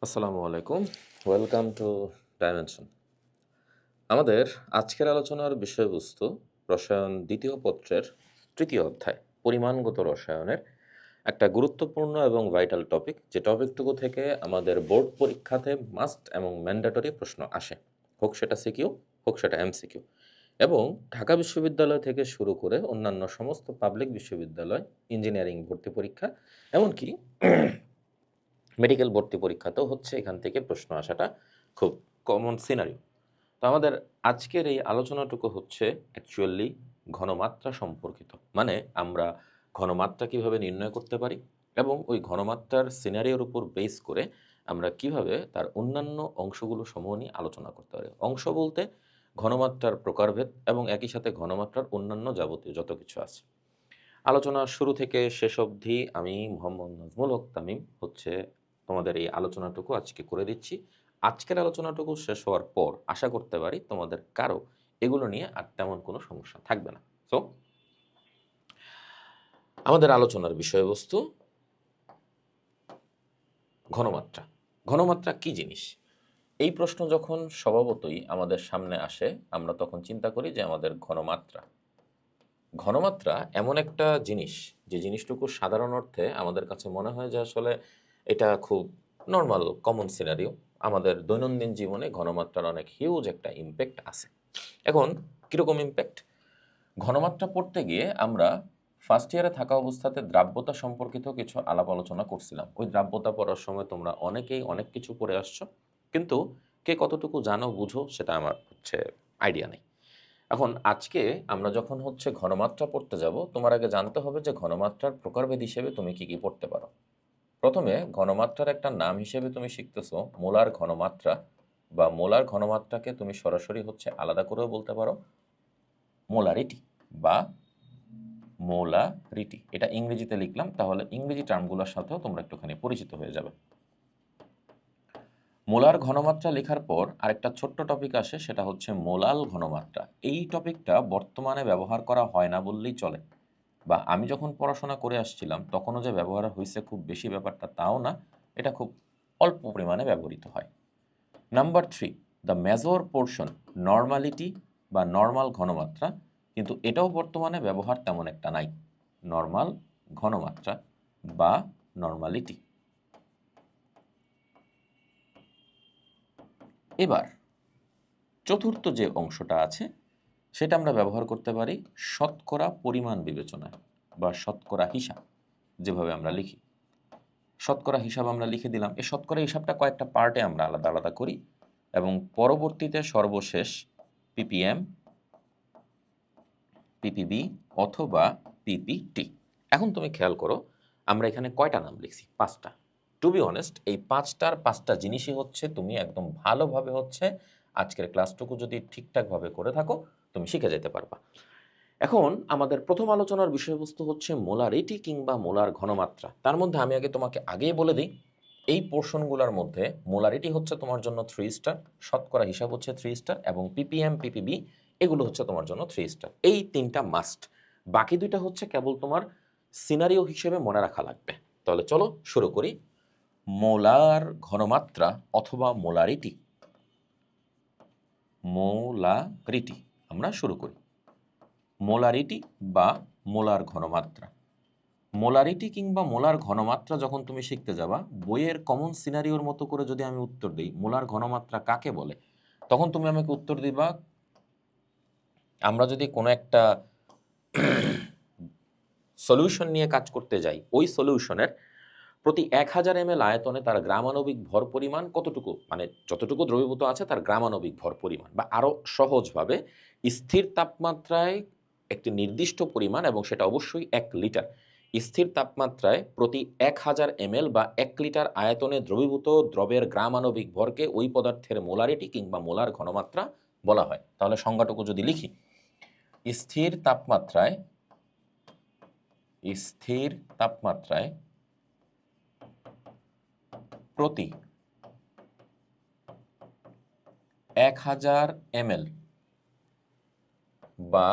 আসসালামু আলাইকুম। Welcome to dimension. আমাদের আজকের আলোচনার বিষয়বস্তু রসায়ন দ্বিতীয় পত্রের তৃতীয় অধ্যায় পরিমাণগত রসায়নের একটা গুরুত্বপূর্ণ এবং ভাইটাল টপিক, যে টপিকটুকু থেকে আমাদের বোর্ড পরীক্ষাতে মাস্ট এবং ম্যান্ডেটরি প্রশ্ন আসে, হোক সেটা সিকিউ হোক সেটা এমসিকিউ। এবং ঢাকা বিশ্ববিদ্যালয় থেকে শুরু করে অন্যান্য সমস্ত পাবলিক বিশ্ববিদ্যালয়, ইঞ্জিনিয়ারিং ভর্তি পরীক্ষা, এমনকি মেডিকেল ভর্তি পরীক্ষাতেও হচ্ছে এখান থেকে প্রশ্ন আসাটা খুব কমন সিনারিও। তো আমাদের আজকের এই আলোচনাটুকু হচ্ছে অ্যাকচুয়ালি ঘনমাত্রা সম্পর্কিত, মানে আমরা ঘনমাত্রা কিভাবে নির্ণয় করতে পারি এবং ওই ঘনমাত্রার সিনারিওর উপর বেস করে আমরা কিভাবে তার অন্যান্য অংশগুলো সমূহ নিয়ে আলোচনা করতে পারি। অংশ বলতে ঘনমাত্রার প্রকারভেদ এবং একই সাথে ঘনমাত্রার অন্যান্য যাবতীয় যত কিছু আছে। আলোচনা শুরু থেকে শেষ অবধি আমি মোহাম্মদ নাজমুল হক তামিম হচ্ছে তোমাদের এই আলোচনাটুকু আজকে করে দিচ্ছি। আজকের আলোচনাটুকু শেষ হওয়ার পর আশা করতে পারি তোমাদের কারো এগুলো নিয়ে আর তেমন কোনো সমস্যা থাকবে না। তো আমাদের আলোচনার বিষয়বস্তু ঘনমাত্রা। ঘনমাত্রা কি জিনিস? এই প্রশ্ন যখন স্বভাবতই আমাদের সামনে আসে, আমরা তখন চিন্তা করি যে আমাদের ঘনমাত্রা এমন একটা জিনিস, যে জিনিসটুকু সাধারণ অর্থে আমাদের কাছে মনে হয় যে আসলে এটা খুব নর্মাল কমন সিনারিও। আমাদের দৈনন্দিন জীবনে ঘনমাত্রার অনেক হিউজ একটা ইম্প্যাক্ট আছে। এখন কীরকম ইম্প্যাক্ট? ঘনমাত্রা পড়তে গিয়ে আমরা ফার্স্ট ইয়ারে থাকা অবস্থাতে দ্রাব্যতা সম্পর্কিত কিছু আলাপ আলোচনা করছিলাম। ওই দ্রাব্যতা পড়ার সময় তোমরা অনেকেই অনেক কিছু পড়ে আসছো, কিন্তু কে কতটুকু জানো বুঝো সেটা আমার আইডিয়া নেই। এখন আজকে আমরা যখন ঘনমাত্রা পড়তে যাব, তোমার আগে জানতে হবে যে ঘনমাত্রার প্রকারভেদ হিসেবে তুমি কি কি পড়তে পারো। প্রথমে ঘনমাত্রার একটা নাম হিসেবে তুমি শিখতেছো মোলার ঘনমাত্রা, বা মোলার ঘনমাত্রাকে তুমি সরাসরি আলাদা করেও বলতে পারো মোলারিটি বা মোলারিটি। এটা ইংরেজিতে লিখলাম, তাহলে ইংরেজি টার্মগুলোর সাথেও তোমরা একটুখানি পরিচিত হয়ে যাবে। মোলার ঘনমাত্রা লেখার পর আরেকটা ছোট্ট টপিক আসে, সেটা হচ্ছে মোলাল ঘনমাত্রা। এই টপিকটা বর্তমানে ব্যবহার করা হয় না বললেই চলে, বা আমি যখন পড়াশোনা করে আসছিলাম তখনও যে ব্যবহার হয়েছে খুব বেশি ব্যাপারটা তাও না, এটা খুব অল্প পরিমাণে ব্যবহৃত হয়। Number 3, the major portion normality বা নর্মাল ঘনমাত্রা, কিন্তু এটাও বর্তমানে ব্যবহার তেমন একটা নাই। নর্মাল ঘনমাত্রা বা নর্মালিটি। এবার চতুর্থ যে অংশটা আছে সেটা আমরা ব্যবহার করতে পারি শতকরা পরিমাণ বিবেচনায় বা শতকরা হিসাব, যেভাবে আমরা লিখি। শতকরা হিসাব আমরা লিখে দিলাম। এই শতকরা হিসাবটা কয়েকটা পার্টে আমরা আলাদা আলাদা করি এবং পরবর্তীতে সর্বশেষ পিপিএম, পিপিবি অথবা পিপিটি। এখন তুমি খেয়াল করো আমরা এখানে কয়টা নাম লিখছি? 5টা। টু বি অনেস্ট, এই 5টা জিনিসই তুমি একদম ভালোভাবে আজকের ক্লাসটুকু যদি ঠিকঠাকভাবে করে থাকো তুমি শিখে যেতে পারবা। এখন আমাদের প্রথম আলোচনার বিষয়বস্তু হচ্ছে মোলারিটি কিংবা মোলার ঘনমাত্রা। তার মধ্যে আমি তোমাকে আগেই বলে দিই, এই পোর্শনগুলোর মধ্যে মোলারিটি হচ্ছে তোমার জন্য 3 স্টার, শতকরা হিসাব হচ্ছে 3 স্টার, এবং পিপিএম পিপিবি এগুলো হচ্ছে তোমার জন্য 3 স্টার। এই 3টা মাস্ট। বাকি 2টা কেবল তোমার সিনারিও হিসেবে মনে রাখা লাগবে। তাহলে চলো শুরু করি। মোলার ঘনমাত্রা অথবা মোলারিটি। মোলারিটি আমরা শুরু করি। মোলারিটি বা মোলার ঘনমাত্রা। মোলারিটি কিংবা মোলার ঘনমাত্রা যখন তুমি শিখতে যাবা, বইয়ের কমন সিনারিওর মতো করে যদি আমি উত্তর দিই মোলার ঘনমাত্রা কাকে বলে, তখন তুমি আমাকে উত্তর দিবা, আমরা যদি কোনো একটা সলিউশন নিয়ে কাজ করতে যাই, ওই সলিউশনের প্রতি 1000 ml আয়তনে তার গ্রামাণবিক ভর পরিমাণ কতটুকু, মানে যতটুকু দ্রবীভূত আছে তার গ্রামাণবিক ভর পরিমাণ, বা আরও সহজভাবে স্থির তাপমাত্রায় একটি নির্দিষ্ট পরিমাণ, এবং সেটা অবশ্যই 1 লিটার, স্থির তাপমাত্রায় প্রতি 1000 ml বা 1 লিটার আয়তনে দ্রবীভূত দ্রবের গ্রামাণবিক ভরকে ওই পদার্থের মোলারিটি কিংবা মোলার ঘনমাত্রা বলা হয়। তাহলে সংজ্ঞাটুকু যদি লিখি, স্থির তাপমাত্রায় প্রতি 1000 ml বা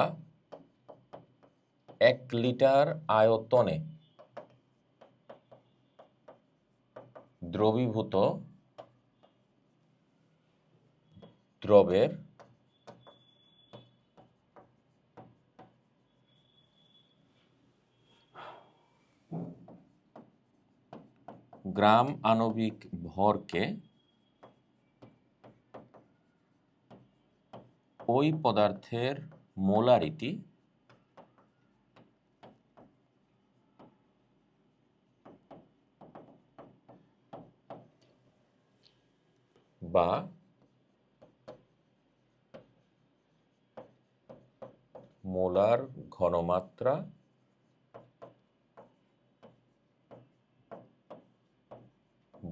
1 লিটার আয়তনে দ্রবীভূত দ্রবের গ্রাম আণবিক ভরকে ওই পদার্থের মোলারিটি বা মোলার ঘনমাত্রা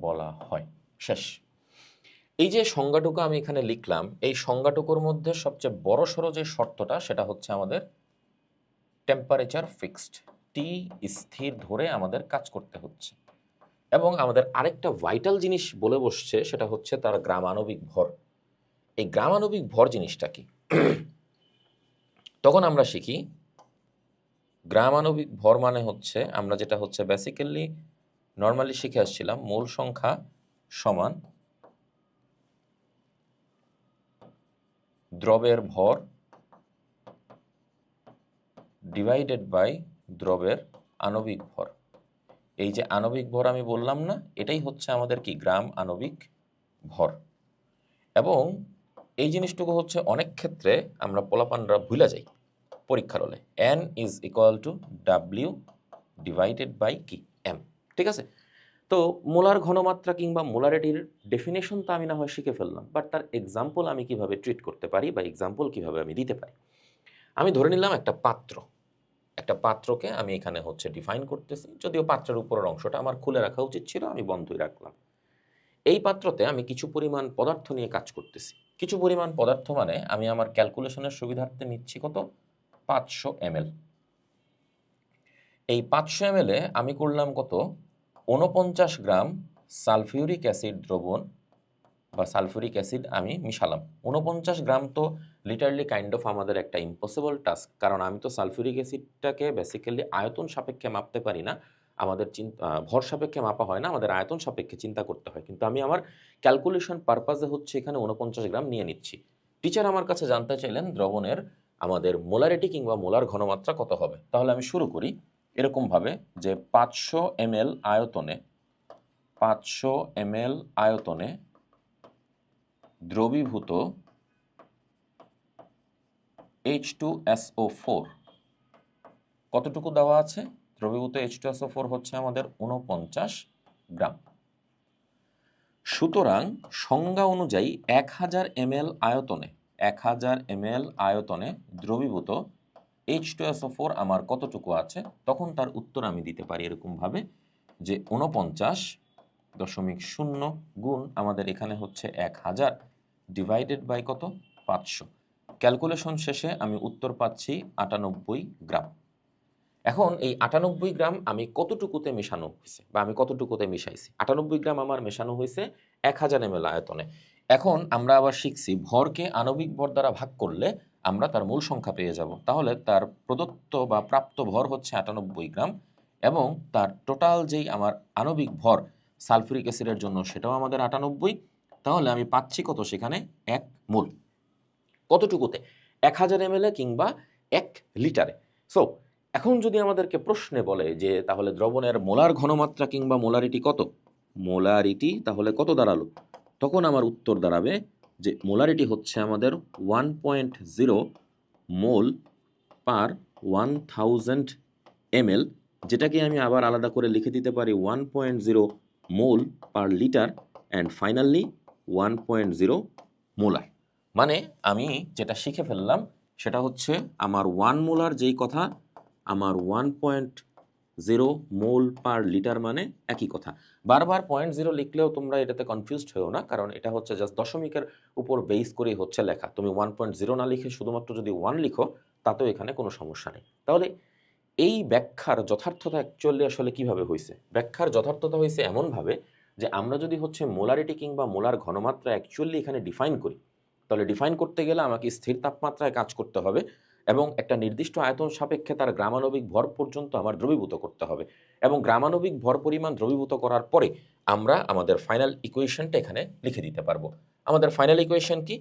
বলা হয়। শেষ। এই যে সংজ্ঞাটুকু আমি এখানে লিখলাম, এই সংজ্ঞাটুকুর মধ্যে সবচেয়ে বড়সড় যে শর্তটা সেটা হচ্ছে আমাদের টেম্পারেচার ফিক্সড, টি স্থির ধরে আমাদের কাজ করতে হচ্ছে। এবং আমাদের আরেকটা ভাইটাল জিনিস বলে বসছে, সেটা হচ্ছে তার গ্রামাণবিক ভর। এই গ্রামাণবিক ভর জিনিসটা কি? তখন আমরা শিখি গ্রামাণবিক ভর মানে হচ্ছে, আমরা যেটা হচ্ছে বেসিক্যালি নর্মালি শিখে আসছিলাম, মোল সংখ্যা সমান দ্রবের ভর ডিভাইডেড বাই দ্রবের আণবিক ভর। এই যে আণবিক ভর আমি বললাম না, এটাই হচ্ছে আমাদের কি গ্রাম আণবিক ভর। এবং এই জিনিসটুকু হচ্ছে অনেক ক্ষেত্রে আমরা পোলাপানরা ভুলে যাই পরীক্ষার হলে। N is equal to W divided by কি M, ঠিক আছে? তো মোলার ঘনমাত্রা কিংবা মোলারিটির ডেফিনেশন তো আমি না হয় শিখে ফেললাম, বাট তার এক্সাম্পল আমি কিভাবে ট্রিট করতে পারি বা এক্সাম্পল কিভাবে আমি দিতে পারি। আমি ধরে নিলাম একটা পাত্রকে আমি এখানে হচ্ছে ডিফাইন করতেছি, যদিও পাত্রের উপরের অংশটা আমার খুলে রাখা উচিত ছিল, আমি বন্ধই রাখলাম। এই পাত্রতে আমি কিছু পরিমাণ পদার্থ নিয়ে কাজ করতেছি। কিছু পরিমাণ পদার্থ মানে আমি আমার ক্যালকুলেশনের সুবিধার্থে নিচ্ছি কত, 500 ml। এই 500 ml এ আমি করলাম কত, 49 গ্রাম সালফিউরিক অ্যাসিড দ্রবণ বা সালফিউরিক অ্যাসিড আমি মিশালাম। 49 গ্রাম তো লিটারলি কাইন্ড অফ আমাদের একটা ইম্পসিবল টাস্ক, কারণ আমি তো সালফিউরিক অ্যাসিডটাকে বেসিক্যালি আয়তন সাপেক্ষে মাপতে পারি না, আমাদের ভর সাপেক্ষে মাপা হয় না, আমাদের আয়তন সাপেক্ষে চিন্তা করতে হয়। কিন্তু আমি আমার ক্যালকুলেশন পারপাসে হচ্ছে এখানে 49 গ্রাম নিয়ে নিচ্ছি। টিচার আমার কাছে জানতে চাইলেন দ্রবণের আমাদের মোলারিটি কিংবা মোলার ঘনমাত্রা কত হবে। তাহলে আমি শুরু করি এরকমভাবে যে 500 ml আয়তনে দ্রবীভূত H2SO4 কতটুকু দেওয়া আছে? দ্রবীভূত H2SO4 হচ্ছে আমাদের 49 গ্রাম। সুতরাং সংজ্ঞা অনুযায়ী 1000 ml আয়তনে দ্রবীভূত H2SO4 আমার কতটুকু আছে? তখন তার উত্তর আমি দিতে পারি এরকমভাবে যে 49.0 গুণ আমাদের এখানে হচ্ছে 1000 ডিভাইডেড বাই কত, 500। ক্যালকুলেশন শেষে আমি উত্তর পাচ্ছি 98 গ্রাম। এখন এই 98 গ্রাম আমি কতটুকুতে মেশানো হয়েছে বা আমি কতটুকুতে মিশাইছি? 98 গ্রাম আমার মেশানো হয়েছে 1000 ml আয়তনে। এখন আমরা আবার শিখছি ভরকে আণবিক ভর দ্বারা ভাগ করলে আমরা তার মূল সংখ্যা পেয়ে যাব। তাহলে তার প্রদত্ত বা প্রাপ্ত ভর হচ্ছে 98 গ্রাম এবং তার টোটাল যেই আমার আণবিক ভর সালফিউরিক অ্যাসিডের জন্য সেটাও আমাদের 98। তাহলে আমি পাচ্ছি কত সেখানে, 1 মোল। কতটুকুতে? 1000 ml কিংবা 1 লিটারে। সো এখন যদি আমাদেরকে প্রশ্নে বলে যে তাহলে দ্রবণের মোলার ঘনমাত্রা কিংবা মোলারিটি কত, মোলারিটি তাহলে কত দাঁড়ালো, তখন আমার উত্তর দাঁড়াবে যে মোলারিটি হচ্ছে আমাদের 1.0 মোল পার 1000 ml, যেটাকে আমি আবার আলাদা করে লিখে দিতে পারি 1.0 mole per litre and finally 1.0 molar. মানে আমি যেটা শিখে ফেললাম সেটা হচ্ছে আমার 1 মোলার যেই কথা, আমার 1.0 মোল পার লিটার মানে একই কথা। বারবার 0.0 লিখলেও তোমরা এটাতে কনফিউজড হয়েও না, কারণ এটা হচ্ছে জাস্ট দশমিকের উপর বেস করেই হচ্ছে লেখা। তুমি 1.0 না লিখে শুধুমাত্র যদি 1 লিখো তাতেও এখানে কোনো সমস্যা নেই। তাহলে এই ব্যাখ্যার যথার্থতা অ্যাকচুয়ালি আসলে কিভাবে হয়েছে? ব্যাখ্যার যথার্থতা হয়েছে এমনভাবে যে আমরা যদি হচ্ছে মোলারিটি কিংবা মোলার ঘনমাত্রা অ্যাকচুয়ালি এখানে ডিফাইন করি, তাহলে ডিফাইন করতে গেলে আমাকে স্থির তাপমাত্রায় কাজ করতে হবে এবং একটা নির্দিষ্ট আয়তন সাপেক্ষে তার গ্রামাণবিক ভর পর্যন্ত আমার দ্রবীভূত করতে হবে এবং গ্রামাণবিক ভর পরিমাণ দ্রবীভূত করার পরে আমরা আমাদের ফাইনাল ইকুয়েশনটা এখানে লিখে দিতে পারবো। আমাদের ফাইনাল ইকুয়েশন কি?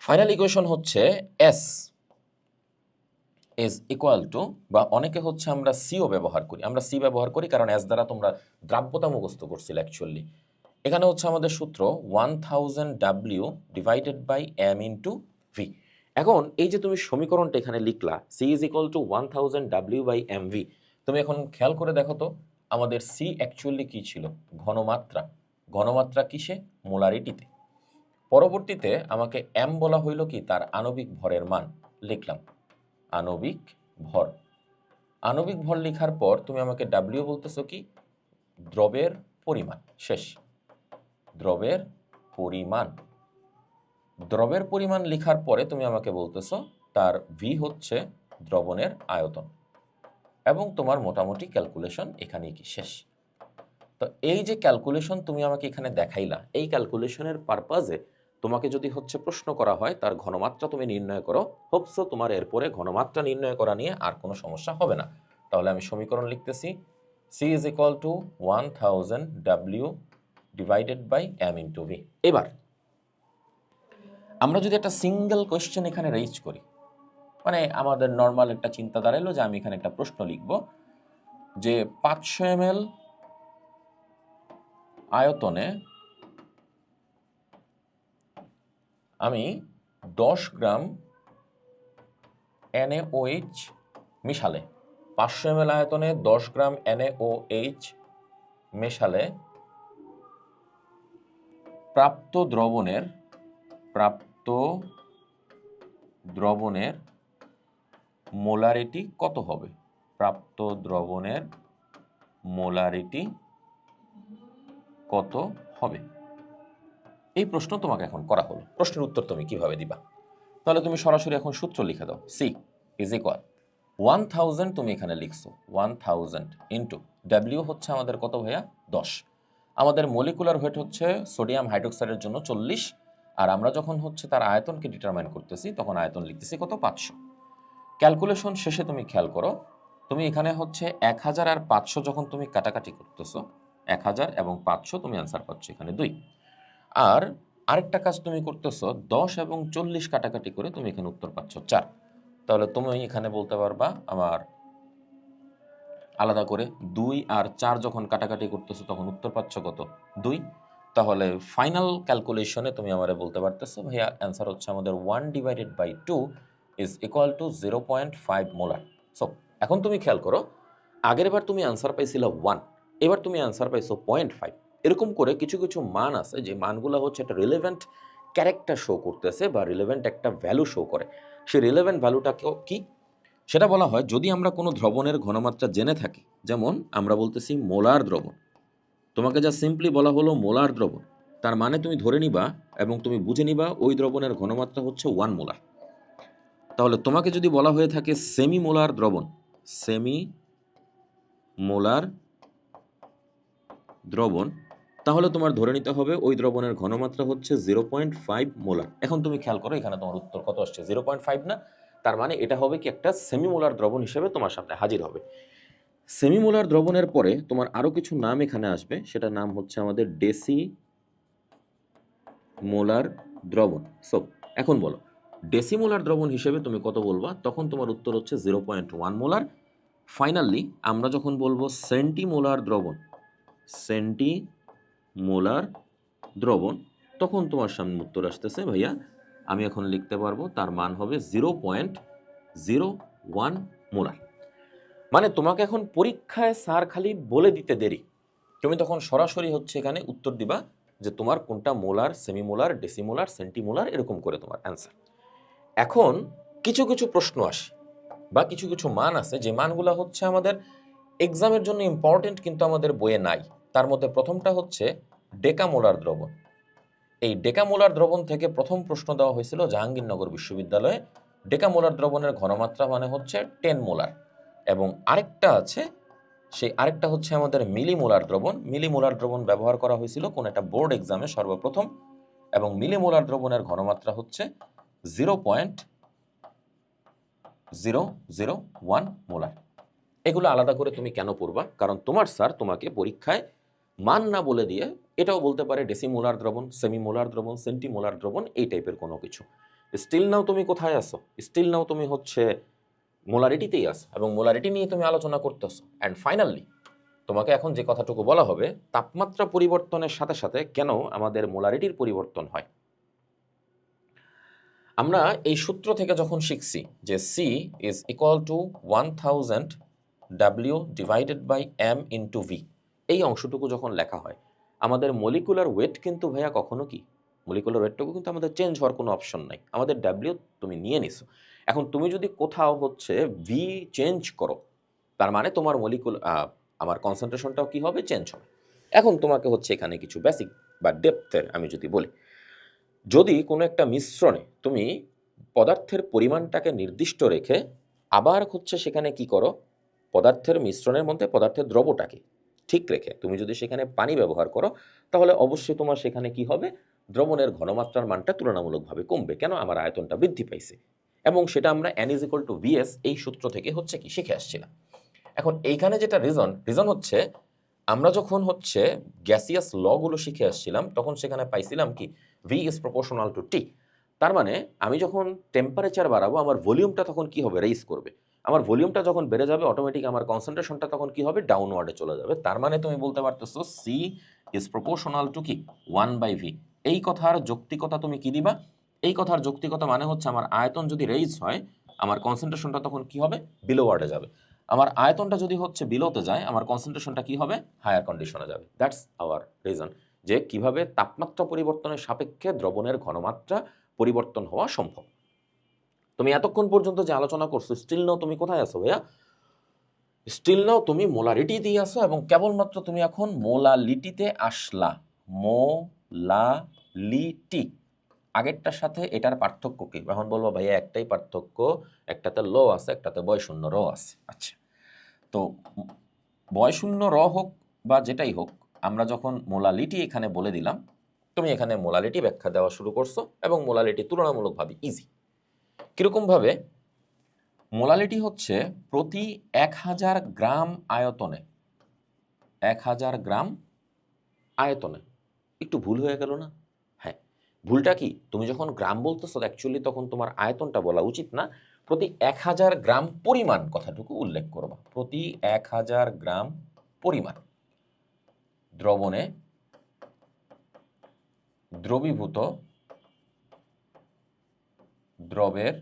ফাইনাল ইকুয়েশন হচ্ছে এস ইজ ইকুয়াল টু, বা অনেকে হচ্ছে আমরা সিও ব্যবহার করি, আমরা সি ব্যবহার করি কারণ এস দ্বারা তোমরা দ্রাব্যতা মুখস্থ করছিলে অ্যাকচুয়ালি। এখানে হচ্ছে আমাদের সূত্র 1000 W divided by M into V. এখন এই যে তুমি সমীকরণটা এখানে লিখলা C is equal to 1000 W by M V, তুমি এখন খেয়াল করে দেখো তো আমাদের সি অ্যাকচুয়ালি কি ছিল? ঘনমাত্রা। ঘনমাত্রা কিসে? মোলারিটিতে। পরবর্তীতে আমাকে এম বলা হইল কি? তার আণবিক ভরের মান। লিখলাম আণবিক ভর। আণবিক ভর লেখার পর তুমি আমাকে ডাব্লিউ বলতেছো কি? দ্রবের পরিমাণ। শেষ। দ্রবের পরিমাণ। দ্রবের পরিমাণ লেখার পরে তুমি আমাকে বলতেছো তার ভি হচ্ছে দ্রবণের আয়তন, এবং তোমার মোটামুটি ক্যালকুলেশন এখানেই কি শেষ। তো এই যে ক্যালকুলেশন তুমি আমাকে এখানে দেখাইলা, এই ক্যালকুলেশনের পারপাজে তোমাকে যদি হচ্ছে প্রশ্ন করা হয় তার ঘনমাত্রা তুমি নির্ণয় করো, হোপসো তোমার এরপরে ঘনমাত্রা নির্ণয় করা নিয়ে আর কোনো সমস্যা হবে না। তাহলে আমি সমীকরণ লিখতেছি C is equal to 1000 W divided by M into V. এবার আমরা যদি একটা সিঙ্গেল কোয়েশ্চেন এখানে রেইজ করি, মানে আমাদের নর্মাল একটা চিন্তা দাঁড়াইলো যে আমি এখানে একটা প্রশ্ন লিখব যে 500 ml আয়তনে আমি 10 গ্রাম NaOH মিশালে, 500 ml আয়তনে 10 গ্রাম NaOH মেশালে প্রাপ্ত দ্রবণের মোলারিটি কত হবে? প্রাপ্ত দ্রবণের মোলারিটি কত হবে? এই প্রশ্ন তোমাকে এখন করা হলো। প্রশ্নের উত্তর তুমি কিভাবে দিবা? তাহলে তুমি সরাসরি এখন সূত্র লিখে দাও। সি ইজ ইকুয়াল 1000 তুমি এখানে লিখছো 1000 ইন্টু ডাব্লিউ হচ্ছে আমাদের কত ভাইয়া? 10। আমাদের মলিকুলার ওয়েট হচ্ছে সোডিয়াম হাইড্রোক্সাইডের জন্য 40, আর আমরা যখন হচ্ছে তার আয়তনকে ডিটারমাইন করতেছি তখন আয়তন লিখতেছি কত? 500। ক্যালকুলেশন শেষে তুমি খেয়াল করো, তুমি এখানে হচ্ছে 1000 আর 500 যখন তুমি কাটাকাটি করতেছো, 1000 এবং 500 তুমি অ্যান্সার পাচ্ছ এখানে 2। আর আরেকটা কাজ তুমি করতেছো 10 এবং 40 কাটাকাটি করে তুমি এখানে উত্তর পাচ্ছ 4। তাহলে তুমি এখানে বলতে পারবা আমার আলাদা করে 2 আর 4 যখন কাটাকাটি করতেছো তখন উত্তর পাচ্ছ কত? 2। তাহলে ফাইনাল ক্যালকুলেশনে তুমি আমারে বলতে পারতেছো ভাইয়া অ্যান্সার হচ্ছে আমাদের 1/2 is equal two 0.5 molar. So এখন তুমি খেয়াল করো, আগের বার তুমি অ্যান্সার পাইছিল 1, এবার তুমি অ্যান্সার পাইছো 0.5। এরকম করে কিছু কিছু মান আছে যে মানগুলো হচ্ছে একটা রিলেভেন্ট ক্যারেক্টার শো করতেছে বা রিলেভেন্ট একটা ভ্যালু শো করে। সেই রিলেভেন্ট ভ্যালুটা কি? সেটা বলা হয় যদি আমরা কোনো দ্রবণের ঘনমাত্রা জেনে থাকি, যেমন আমরা বলতেছি মোলার দ্রবণ, তোমাকে যা সিম্পলি বলা হলো মোলার দ্রবণ, তার মানে তুমি ধরে নিবা এবং তুমি বুঝে নিবা ওই দ্রবণের ঘনমাত্রা হচ্ছে 1 মোলার। তাহলে তোমাকে যদি বলা হয়ে থাকে সেমি মোলার দ্রবণ, সেমি মোলার দ্রবণ, তাহলে তোমার ধরে নিতে হবে ওই দ্রবণের ঘনমাত্রা হচ্ছে 0.5 মোলার। এখন তুমি খেয়াল করো এখানে তোমার উত্তর কত আসছে? 0.5 না, তার মানে এটা হবে কি একটা সেমিমোলার দ্রবণ হিসেবে তোমার সামনে হাজির হবে। সেমিমোলার দ্রবণের পরে তোমার আরো কিছু নাম এখানে আসবে, সেটা নাম হচ্ছে আমাদের ডেসি মোলার দ্রবণ। সো এখন বলো ডেসিমোলার দ্রবণ হিসেবে তুমি কত বলবা? তখন তোমার উত্তর হচ্ছে 0.1 মোলার। ফাইনালি আমরা যখন বলবো সেন্টিমোলার দ্রবণ, সেন্টিমোলার দ্রবণ, তখন তোমার সামনে উত্তর আসতেছে ভাইয়া আমি এখন লিখতে পারবো তার মান হবে 0.01 মোলার। মানে তোমাকে এখন পরীক্ষায় স্যার খালি বলে দিতে দেরি, তুমি তখন সরাসরি হচ্ছে এখানে উত্তর দিবা যে তোমার কোনটা মোলার, সেমিমোলার, ডেসিমোলার, সেন্টিমোলার, এরকম করে তোমার অ্যান্সার। এখন কিছু কিছু প্রশ্ন আসে বা কিছু কিছু মান আছে যে মানগুলো হচ্ছে আমাদের এক্সামের জন্য ইম্পর্টেন্ট কিন্তু আমাদের বইয়ে নাই। তার মধ্যে প্রথমটা হচ্ছে ডেকামোলার দ্রবণ। এই ডেকামোলার দ্রবণ থেকে প্রথম প্রশ্ন দেওয়া হয়েছিল জাহাঙ্গীরনগর বিশ্ববিদ্যালয়ে। ডেকামোলার দ্রবণের ঘনমাত্রা মানে হচ্ছে 10 মোলার। এবং আরেকটা আছে, সেই আরেকটা হচ্ছে আমাদের মিলিমোলার দ্রবণ। মিলিমোলার দ্রবণ ব্যবহার করা হয়েছিল কোন একটা বোর্ড এক্সামে সর্বপ্রথম, এবং মিলিমোলার দ্রবণের ঘনমাত্রা হচ্ছে 0.001 মোলার। এগুলো আলাদা করে তুমি কেন পড়বা? কারণ তোমার স্যার তোমাকে পরীক্ষায় মান না বলে দিয়ে এটাও বলতে পারে ডেসিমোলার দ্রবণ, সেমিমোলার দ্রবণ, সেন্টিমোলার দ্রবণ, এই টাইপের কোনো কিছু। স্টিল নাও তুমি কোথায় আসো? স্টিল নাও তুমি হচ্ছে মোলারিটিতেই আসো এবং মোলারিটি নিয়ে তুমি আলোচনা করতেছো। অ্যান্ড ফাইনালি তোমাকে এখন যে কথাটুকু বলা হবে, তাপমাত্রা পরিবর্তনের সাথে সাথে কেন আমাদের মোলারিটির পরিবর্তন হয়। আমরা এই সূত্র থেকে যখন শিখছি যে C is equal to 1000 W divided by M into V, এই অংশটুকু যখন লেখা হয়, আমাদের মলিকুলার ওয়েট কিন্তু ভাইয়া কখনো কি, মলিকুলার ওয়েটটুকু কিন্তু আমাদের চেঞ্জ হওয়ার কোনো অপশন নাই। আমাদের ডাব্লিউ তুমি নিয়ে নিছো। এখন তুমি যদি কোথাও হচ্ছে ভি চেঞ্জ করো, তার মানে তোমার আমার কনসেন্ট্রেশনটাও কি হবে, চেঞ্জ হবে। এখন তোমাকে হচ্ছে এখানে কিছু বেসিক বা ডেপথের আমি যদি বলি, যদি কোনো একটা মিশ্রণে তুমি পদার্থের পরিমাণটাকে নির্দিষ্ট রেখে আবার হচ্ছে সেখানে কি করো, পদার্থের মিশ্রণের মধ্যে পদার্থের দ্রবটাকে ঠিক রেখে তুমি যদি সেখানে পানি ব্যবহার করো, তাহলে অবশ্যই তোমার সেখানে কি হবে, দ্রবণের ঘনমাত্রার মানটা তুলনামূলকভাবে কমবে। কেন? আমার আয়তনটা বৃদ্ধি পাইছে। এবং সেটা আমরা n = vs এই সূত্র থেকে হচ্ছে কি শিখে আসছিলাম। এখন এইখানে যেটা রিজন হচ্ছে, আমরা যখন হচ্ছে গ্যাসিয়াস লগুলো শিখে আসছিলাম, তখন সেখানে পাইছিলাম কি v is proportional to t। তার মানে আমি যখন টেম্পারেচার বাড়াবো, আমার ভলিউমটা তখন কি হবে, রেইজ করবে। আমার ভলিউমটা যখন বেড়ে যাবে, অটোমেটিক আমার কনসেন্ট্রেশনটা তখন কি হবে, ডাউনওয়ার্ডে চলে যাবে। তার মানে তুমি বলতে পারতেছো c is proportional to কি 1/v। এই কথার যৌক্তিকতা তুমি কি দিবা? এই কথার যৌক্তিকতা মানে হচ্ছে, আমার আয়তন যদি রেইজ হয়, আমার কনসেন্ট্রেশনটা তখন কি হবে, বিলোওয়ার্ডে যাবে। আমার আয়তনটা যদি হচ্ছে বিলোতে যায়, আমার কনসেন্ট্রেশনটা কি হবে, হায়ার কন্ডিশনে যাবে। দ্যাটস আওয়ার রিজন, যে কিভাবে তাপমাত্রা পরিবর্তনের সাপেক্ষে দ্রবণের ঘনমাত্রা পরিবর্তন হওয়া সম্ভব। তুমি এতক্ষণ পর্যন্ত যে আলোচনা করছো, স্টিল নাও তুমি কোথায় আছো ভাইয়া? স্টিল নাও তুমি মোলারিটি দিয়ে আসো এবং কেবলমাত্র তুমি এখন মোলালিটিতে আসলা। মোলালিটি, আগেরটার সাথে এটার পার্থক্য কি? এখন বলবো ভাইয়া একটাই পার্থক্য, একটাতে লো আছে, একটাতে বয়শূন্য র আছে। আচ্ছা, তো বয়শূন্য র হোক বা যেটাই হোক, আমরা যখন মোলালিটি এখানে বলে দিলাম, তুমি এখানে মোলালিটি ব্যাখ্যা দেওয়া শুরু করছো এবং মোলালিটি তুলনামূলকভাবে ইজি। কিরকমভাবে? মোলালিটি হচ্ছে প্রতি 1000 গ্রাম আয়তনে, 1000 গ্রাম আয়তনে। একটু ভুল হয়ে গেল না? হ্যাঁ, ভুলটা কি, তুমি যখন গ্রাম বলতেছো অ্যাকচুয়ালি তখন তোমার আয়তনটা বলা উচিত না, প্রতি 1000 গ্রাম পরিমাণ কথাটুকু উল্লেখ করবা। প্রতি 1000 গ্রাম পরিমাণ দ্রবণে দ্রবীভূত দ্রবের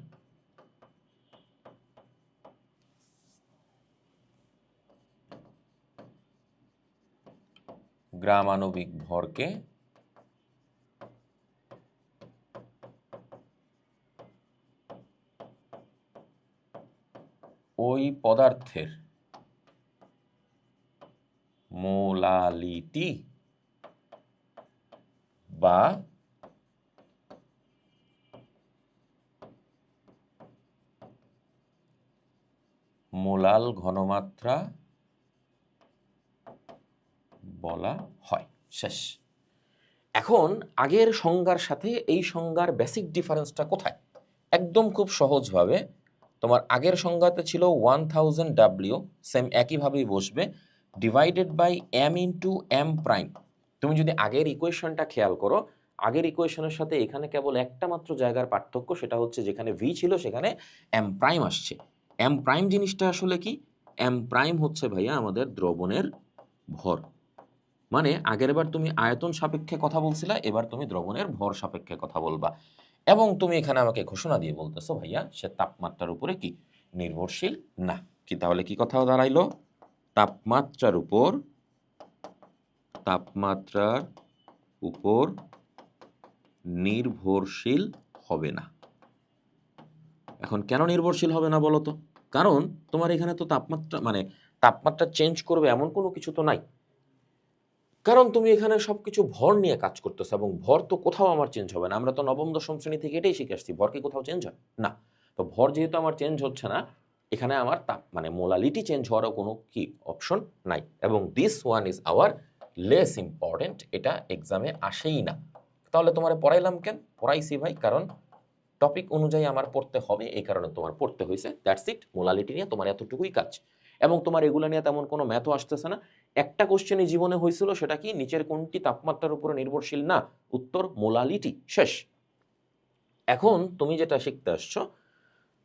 গ্রামাণবিক ভরকে ওই পদার্থের মোলালিটি বা মোলাল ঘনমাত্রা বলা হয়। শেষ। এখন আগের সংজ্ঞার সাথে এই সংজ্ঞার বেসিক ডিফারেন্সটা কোথায়? একদম খুব সহজভাবে, তোমার আগের সংজ্ঞাতে ছিল 1000 ডাব্লিউ, সেম একইভাবেই বসবে, divided by M into M prime. তুমি যদি আগের ইকুয়েশনটা খেয়াল করো, আগের ইকুয়েশনের সাথে এখানে কেবল একটা মাত্র জায়গার পার্থক্য, সেটা হচ্ছে যেখানে ভি ছিল সেখানে এম প্রাইম আসছে। এম প্রাইম জিনিসটা আসলে কি? এম প্রাইম হচ্ছে ভাইয়া আমাদের দ্রবণের ভর। মানে আগেরবার তুমি আয়তন সাপেক্ষে কথা বলছিলা, এবার তুমি দ্রবণের ভর সাপেক্ষে কথা বলবা। এবং তুমি এখানে আমাকে ঘোষণা দিয়ে বলতেছো ভাইয়া সে তাপমাত্রার উপরে কি নির্ভরশীল না। কি তাহলে কি কথা দাঁড়াইলো? তাপমাত্রার উপর নির্ভরশীল হবে না। এখন কেন নির্ভরশীল হবে না বলো তো? কারণ তোমার এখানে তো তাপমাত্রা চেঞ্জ করবে এমন কোনো কিছু তো নাই। কারণ তুমি এখানে সবকিছু ভর নিয়ে কাজ করতেছো এবং ভর তো কোথাও আমার চেঞ্জ হবে না। আমরা তো নবম দশম শ্রেণী থেকে এটাই শিখে আসছি, ভর কি কোথাও চেঞ্জ হয় না। তো ভর যেহেতু আমার চেঞ্জ হচ্ছে না, এখানে আমার মোলালিটি চেঞ্জ হওয়ারও কোনো কি অপশন নাই। এবং this one is hour less important, এটা এক্সামে আসেই না। তাহলে তোমার পড়াইলাম কেন? পড়াইছি ভাই কারণ টপিক অনুযায়ী আমার পড়তে হবে, এই কারণে তোমার পড়তে হয়েছে। That's it. মোলালিটি নিয়ে তোমার এতটুকুই কাজ এবং তোমার এগুলো নিয়ে তেমন কোনো ম্যাথও আসতেছে না। একটা কোশ্চেনই জীবনে হয়েছিল, সেটা কি, নিচের কোনটি তাপমাত্রার উপরে নির্ভরশীল না? উত্তর মোলালিটি। শেষ। এখন তুমি যেটা শিখতে আসছো,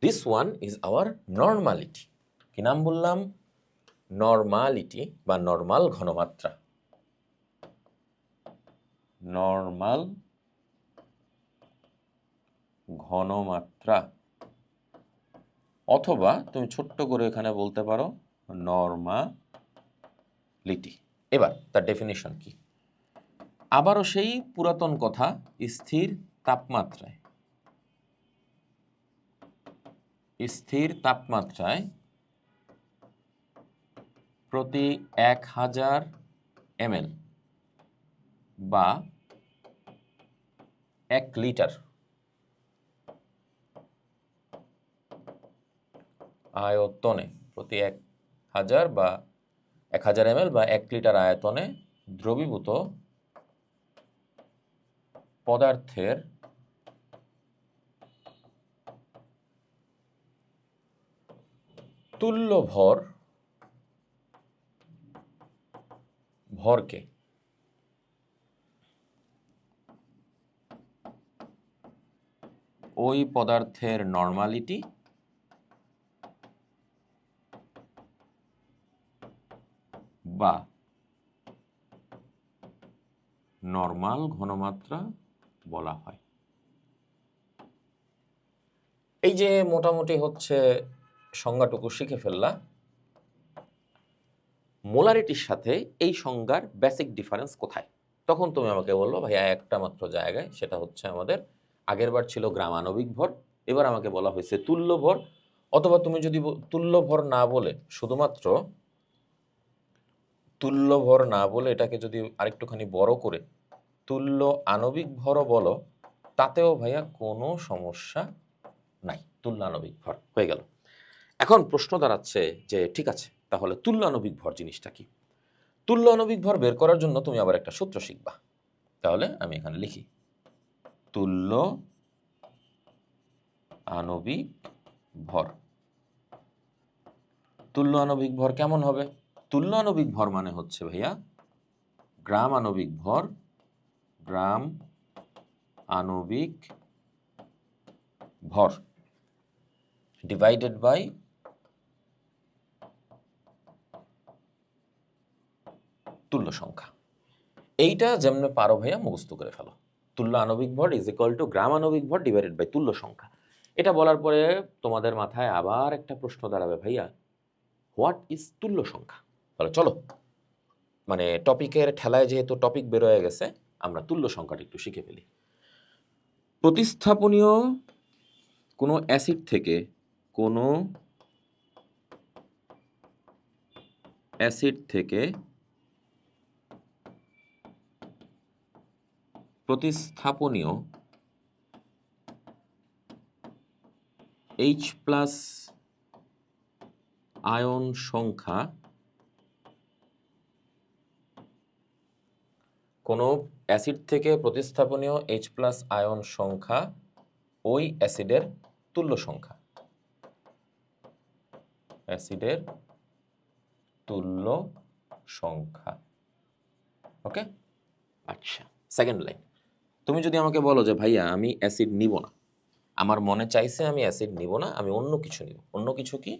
this one is hour normality. কি নাম বললাম? নর্মালিটি বা নর্মাল ঘনমাত্রা। নর্মাল ঘনমাত্রা, অথবা তুমি ছোট্ট করে এখানে বলতে পারো নর্মালিটি। এবার তার ডেফিনিশন কি? আবারও সেই পুরাতন কথা, স্থির তাপমাত্রায়, স্থির তাপমাত্রায় প্রতি 1000 ml বা 1 লিটার আয়তনে, প্রতি 1000 বা 1000 ml বা 1 লিটার আয়তনে দ্রবীভূত পদার্থের তুল্য ভরকে ওই পদার্থের নর্মালিটি বা নর্মাল ঘনমাত্রা বলা হয়। এই যে মোটামুটি হচ্ছে সংজ্ঞাটুকু শিখে ফেললা, মোলারিটির সাথে এই সংজ্ঞার বেসিক ডিফারেন্স কোথায়? তখন তুমি আমাকে বললো ভাইয়া একটা মাত্র জায়গায়, সেটা হচ্ছে আমাদের আগেরবার ছিল গ্রাম আণবিক ভর, এবার আমাকে বলা হয়েছে তুল্য ভর। অথবা তুমি যদি তুল্য ভর না বলে, শুধুমাত্র তুল্য ভর না বলে এটাকে যদি আরেকটুখানি বড় করে তুল্য আণবিক ভরও বলো, তাতেও ভাইয়া কোনো সমস্যা নাই। তুল্য আণবিক ভর হয়ে গেল। এখন প্রশ্ন দাঁড়াচ্ছে যে ঠিক আছে, তাহলে তুল্য আণবিক ভর জিনিসটা কি? তুল্য আণবিক ভর বের করার জন্য তুমি আবার একটা সূত্র শিখবা। তাহলে আমি এখানে লিখি, তুল্য আণবিক ভর। তুল্য আণবিক ভর কেমন হবে? তুল্য আণবিক ভর মানে হচ্ছে ভাইয়া গ্রাম আণবিক ভর, গ্রাম আণবিক ভর ডিভাইডেড বাই তুল্য সংখ্যা। এইটা যেমন পারো ভাইয়া মুখস্থ করে ফেলো। তুল্য আণবিক ভর ইজ ইকুয়াল টু গ্রাম আণবিক ভর ডিভাইডেড বাই তুল্য সংখ্যা। এটা বলার পরে তোমাদের মাথায় আবার একটা প্রশ্ন দাঁড়াবে, ভাইয়া হোয়াট ইজ তুল্য সংখ্যা? তাহলে চলো, মানে টপিকের ঠেলায় যেহেতু টপিক বের হয়ে গেছে, আমরা তুল্য সংখ্যাটা একটু শিখে ফেলি। প্রতিস্থাপনীয় কোনো অ্যাসিড থেকে, কোনো অ্যাসিড থেকে প্রতিস্থাপনীয় H+ আয়ন সংখ্যা, কোনো অ্যাসিড থেকে প্রতিস্থাপনীয় H+ আয়ন সংখ্যা ওই অ্যাসিডের তুল্য সংখ্যা, অ্যাসিডের তুল্য সংখ্যা। ওকে, আচ্ছা। সেকেন্ড লাইন, তুমি যদি আমাকে বলো যে ভাইয়া আমি অ্যাসিড নিব না, আমার মনে চাইছে আমি অ্যাসিড নিব না, আমি অন্য কিছু নিব। অন্য কিছু কি?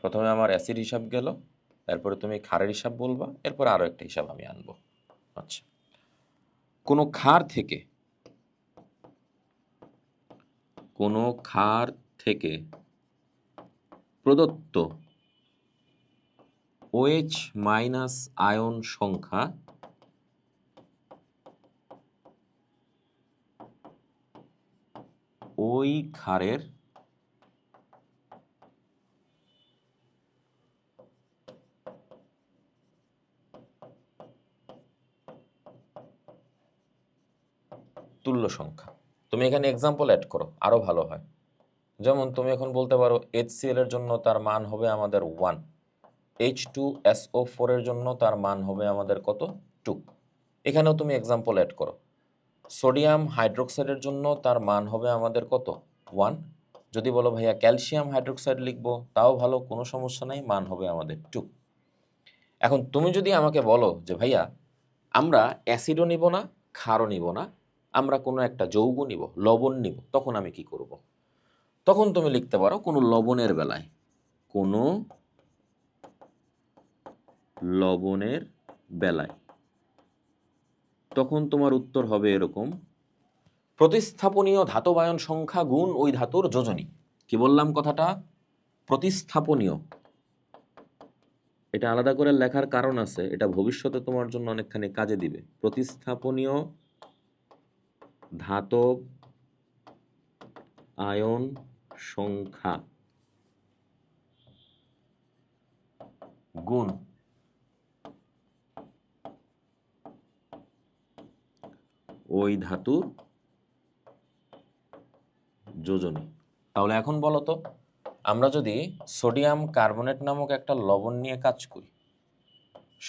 প্রথমে আমার অ্যাসিড হিসাব গেল, এরপরে তুমি ক্ষারের হিসাব বলবা, এরপরে আরো একটা হিসাব আমি আনবো। আচ্ছা, কোনো ক্ষার থেকে, কোনো ক্ষার থেকে প্রদত্ত OH- আয়ন সংখ্যা ওই ক্ষারের তুল্য সংখ্যা। তুমি এখানে এক্সাম্পল অ্যাড করো, আরো ভালো হয়। যেমন তুমি এখন বলতে পারো HCl এর জন্য তার মান হবে আমাদের 1, H2SO4 এর জন্য তার মান হবে আমাদের কত? 2। এখানেও তুমি এক্সাম্পল অ্যাড করো। সোডিয়াম হাইড্রোক্সাইডের জন্য তার মান হবে আমাদের কত? 1। যদি বলো ভাইয়া ক্যালসিয়াম হাইড্রোক্সাইড লিখবো, তাও ভালো, কোনো সমস্যা নাই, মান হবে আমাদের 2। এখন তুমি যদি আমাকে বলো যে ভাইয়া আমরা অ্যাসিডও নিব না, ক্ষারও নিব না, আমরা কোনো একটা যৌগ নিব, লবণ নিব, তখন আমি কি করব? তখন তুমি লিখতে পারো কোনো লবণের বেলায়, কোনো লবণের বেলায়, তখন তোমার উত্তর হবে এরকম, প্রতিস্থাপনীয় ধাতবায়ন সংখ্যা গুণ ওই ধাতুর যোজনী। কি বললাম কথাটা? প্রতিস্থাপনীয়। এটা আলাদা করে লেখার কারণ আছে, এটা ভবিষ্যতে তোমার জন্য অনেকখানি কাজে দিবে। প্রতিস্থাপনীয় ধাতব আয়ন সংখ্যা গুণ ওই ধাতুর যোজনী। তাহলে এখন বলো তো, আমরা যদি সোডিয়াম কার্বনেট নামক একটা লবণ নিয়ে কাজ করি,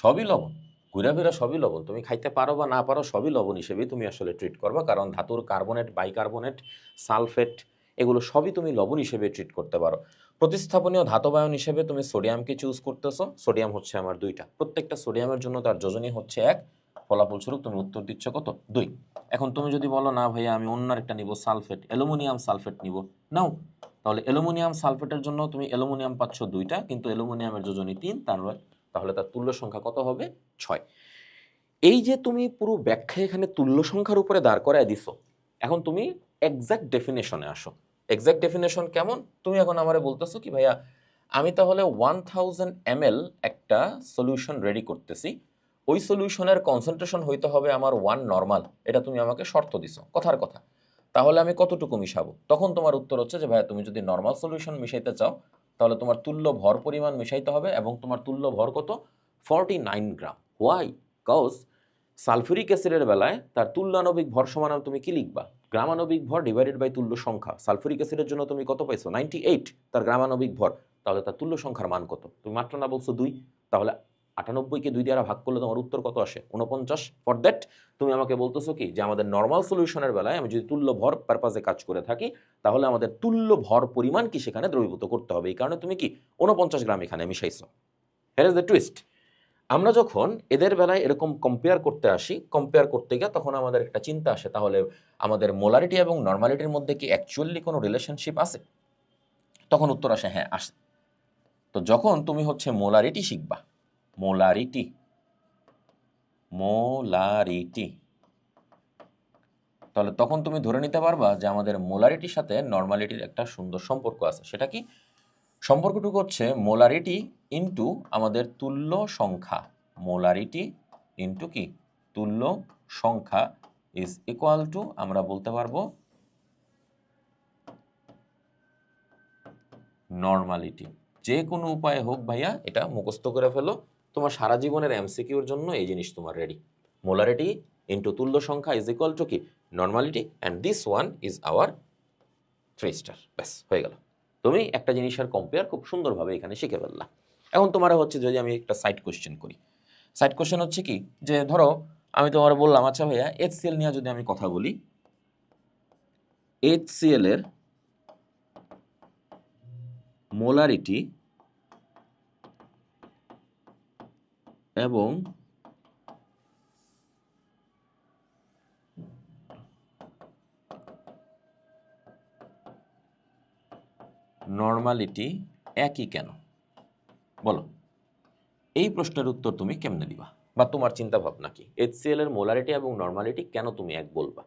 সবই লবণ, ঘুরাফেরা সবই লবণ, তুমি খাইতে পারো বা না পারো সবই লবণ হিসেবেই তুমি আসলে ট্রিট করবা, কারণ ধাতুর কার্বনেট, বাইকার্বনেট, সালফেট এগুলো সবই তুমি লবণ হিসেবে ট্রিট করতে পারো। প্রতিস্থাপনীয় ধাতবায়ন হিসেবে তুমি সোডিয়ামকে চুজ করতেছো, সোডিয়াম হচ্ছে আমার 2টা, প্রত্যেকটা সোডিয়ামের জন্য তার যোজনী হচ্ছে 1, ফলাফলস্বরূপ তুমি উত্তর দিচ্ছ কত? 2। এখন তুমি যদি বলো না ভাইয়া আমি অন্য একটা নিব, সালফেট, অ্যালুমিনিয়াম সালফেট নিব, নাও। তাহলে অ্যালুমিনিয়াম সালফেটের জন্য তুমি অ্যালুমিনিয়াম পাচ্ছ 2টা, কিন্তু অ্যালুমিনিয়ামের যোজনী 3, তাহলে তার তুল্য সংখ্যা কত হবে? 6। এই যে তুমি পুরো ব্যাখ্যা এখানে তুল্য সংখ্যার উপরে দাঁড় করায় দিছো, এখন তুমি এক্সাক্ট ডেফিনেশনে আসো। এক্সাক্ট ডেফিনেশন কেমন? তুমি এখন আমারে বলতেছো কি ভাইয়া আমি তাহলে 1000 ml একটা সলিউশন রেডি করতেছি, ওই সলিউশনের কনসেন্ট্রেশন হইতে হবে আমার 1 নর্মাল, এটা তুমি আমাকে শর্ত দিছো, কথার কথা। তাহলে আমি কতটুকু মিশাবো? তখন তোমার উত্তর হচ্ছে যে ভাইয়া তুমি যদি নর্মাল সলিউশন মিশাইতে চাও তাহলে তোমার তুল্য ভর পরিমাণ মিশাইতে হবে, এবং তোমার তুল্য ভর কত? 49 গ্রাম। হোয়াই? কজ সালফিউরিক অ্যাসিডের বেলায় তার তুল্যাণবিক ভর সমান তুমি কি লিখবা? গ্রামাণবিক ভর ডিভাইডেড বাই তুল্য সংখ্যা। সালফিউরিক অ্যাসিডের জন্য তুমি কত পাইছো? 98 তার গ্রামাণবিক ভর। তাহলে তার তুল্য সংখ্যার মান কত? তুমি মাত্র না বলছো 2, তাহলে 98কে 2 দ্বারা ভাগ করলে তোমার উত্তর কত আসে? 49। ফর দ্যাট তুমি আমাকে বলতেছো কি যে আমাদের নর্মাল সলিউশনের বেলায় আমি যদি তুল্য ভর পারপাজে কাজ করে থাকি তাহলে আমাদের তুল্য ভর পরিমাণ কি সেখানে দ্রবীভূত করতে হবে, এই কারণে তুমি কি 49 গ্রাম এখানে মিশাইছো। Here is the twist. আমরা যখন এদের বেলায় এরকম কম্পেয়ার করতে আসি, কম্পেয়ার করতে গিয়ে তখন আমাদের একটা চিন্তা আসে, তাহলে আমাদের মোলারিটি এবং নর্মালিটির মধ্যে কি অ্যাকচুয়ালি কোনো রিলেশনশিপ আছে? তখন উত্তর আসে হ্যাঁ আসে। তো যখন তুমি হচ্ছে মোলারিটি শিখবা, মোলারিটি, মোলারিটি, তাহলে তখন তুমি ধরে নিতে পারবা যে আমাদের মোলারিটির সাথে নর্মালিটির একটা সুন্দর সম্পর্ক আছে। সেটা কি? সম্পর্কটুকু হচ্ছে মোলারিটি ইনটু আমাদের তুল্য সংখ্যা, মোলারিটি ইনটু কি? তুল্য সংখ্যা ইজ ইকুয়াল টু আমরা বলতে পারবো নর্মালিটি। যে কোনো উপায়ে হোক ভাইয়া এটা মুখস্থ করে ফেলো, তোমার সারা জীবনের এমসিকিউর জন্য এই জিনিস তোমার রেডি। মোলারিটি ইনটু তুল্য সংখ্যা ইজ ইকুয়াল টু কি? Normality, and this one is hour 3 star. ব্যাস হয়ে গেল, তুমি একটা জিনিসের কম্পেয়ার খুব সুন্দরভাবে এখানে শিখে ফেললা। এখন তোমার হচ্ছে যদি আমি একটা সাইড কোশ্চেন করি, সাইড কোশ্চেন হচ্ছে কি যে ধরো আমি তোমার বললাম আচ্ছা ভাইয়া HCl নিয়ে যদি আমি কথা বলি, HCl এর মোলারিটি এবং নর্মালিটি একই কেন? বলো, এই প্রশ্নের উত্তর তুমি কেমনে দিবা, বা তোমার চিন্তা ভাবনা কি? HCl এর মোলারিটি এবং নর্মালিটি কেন তুমি এক বলবা?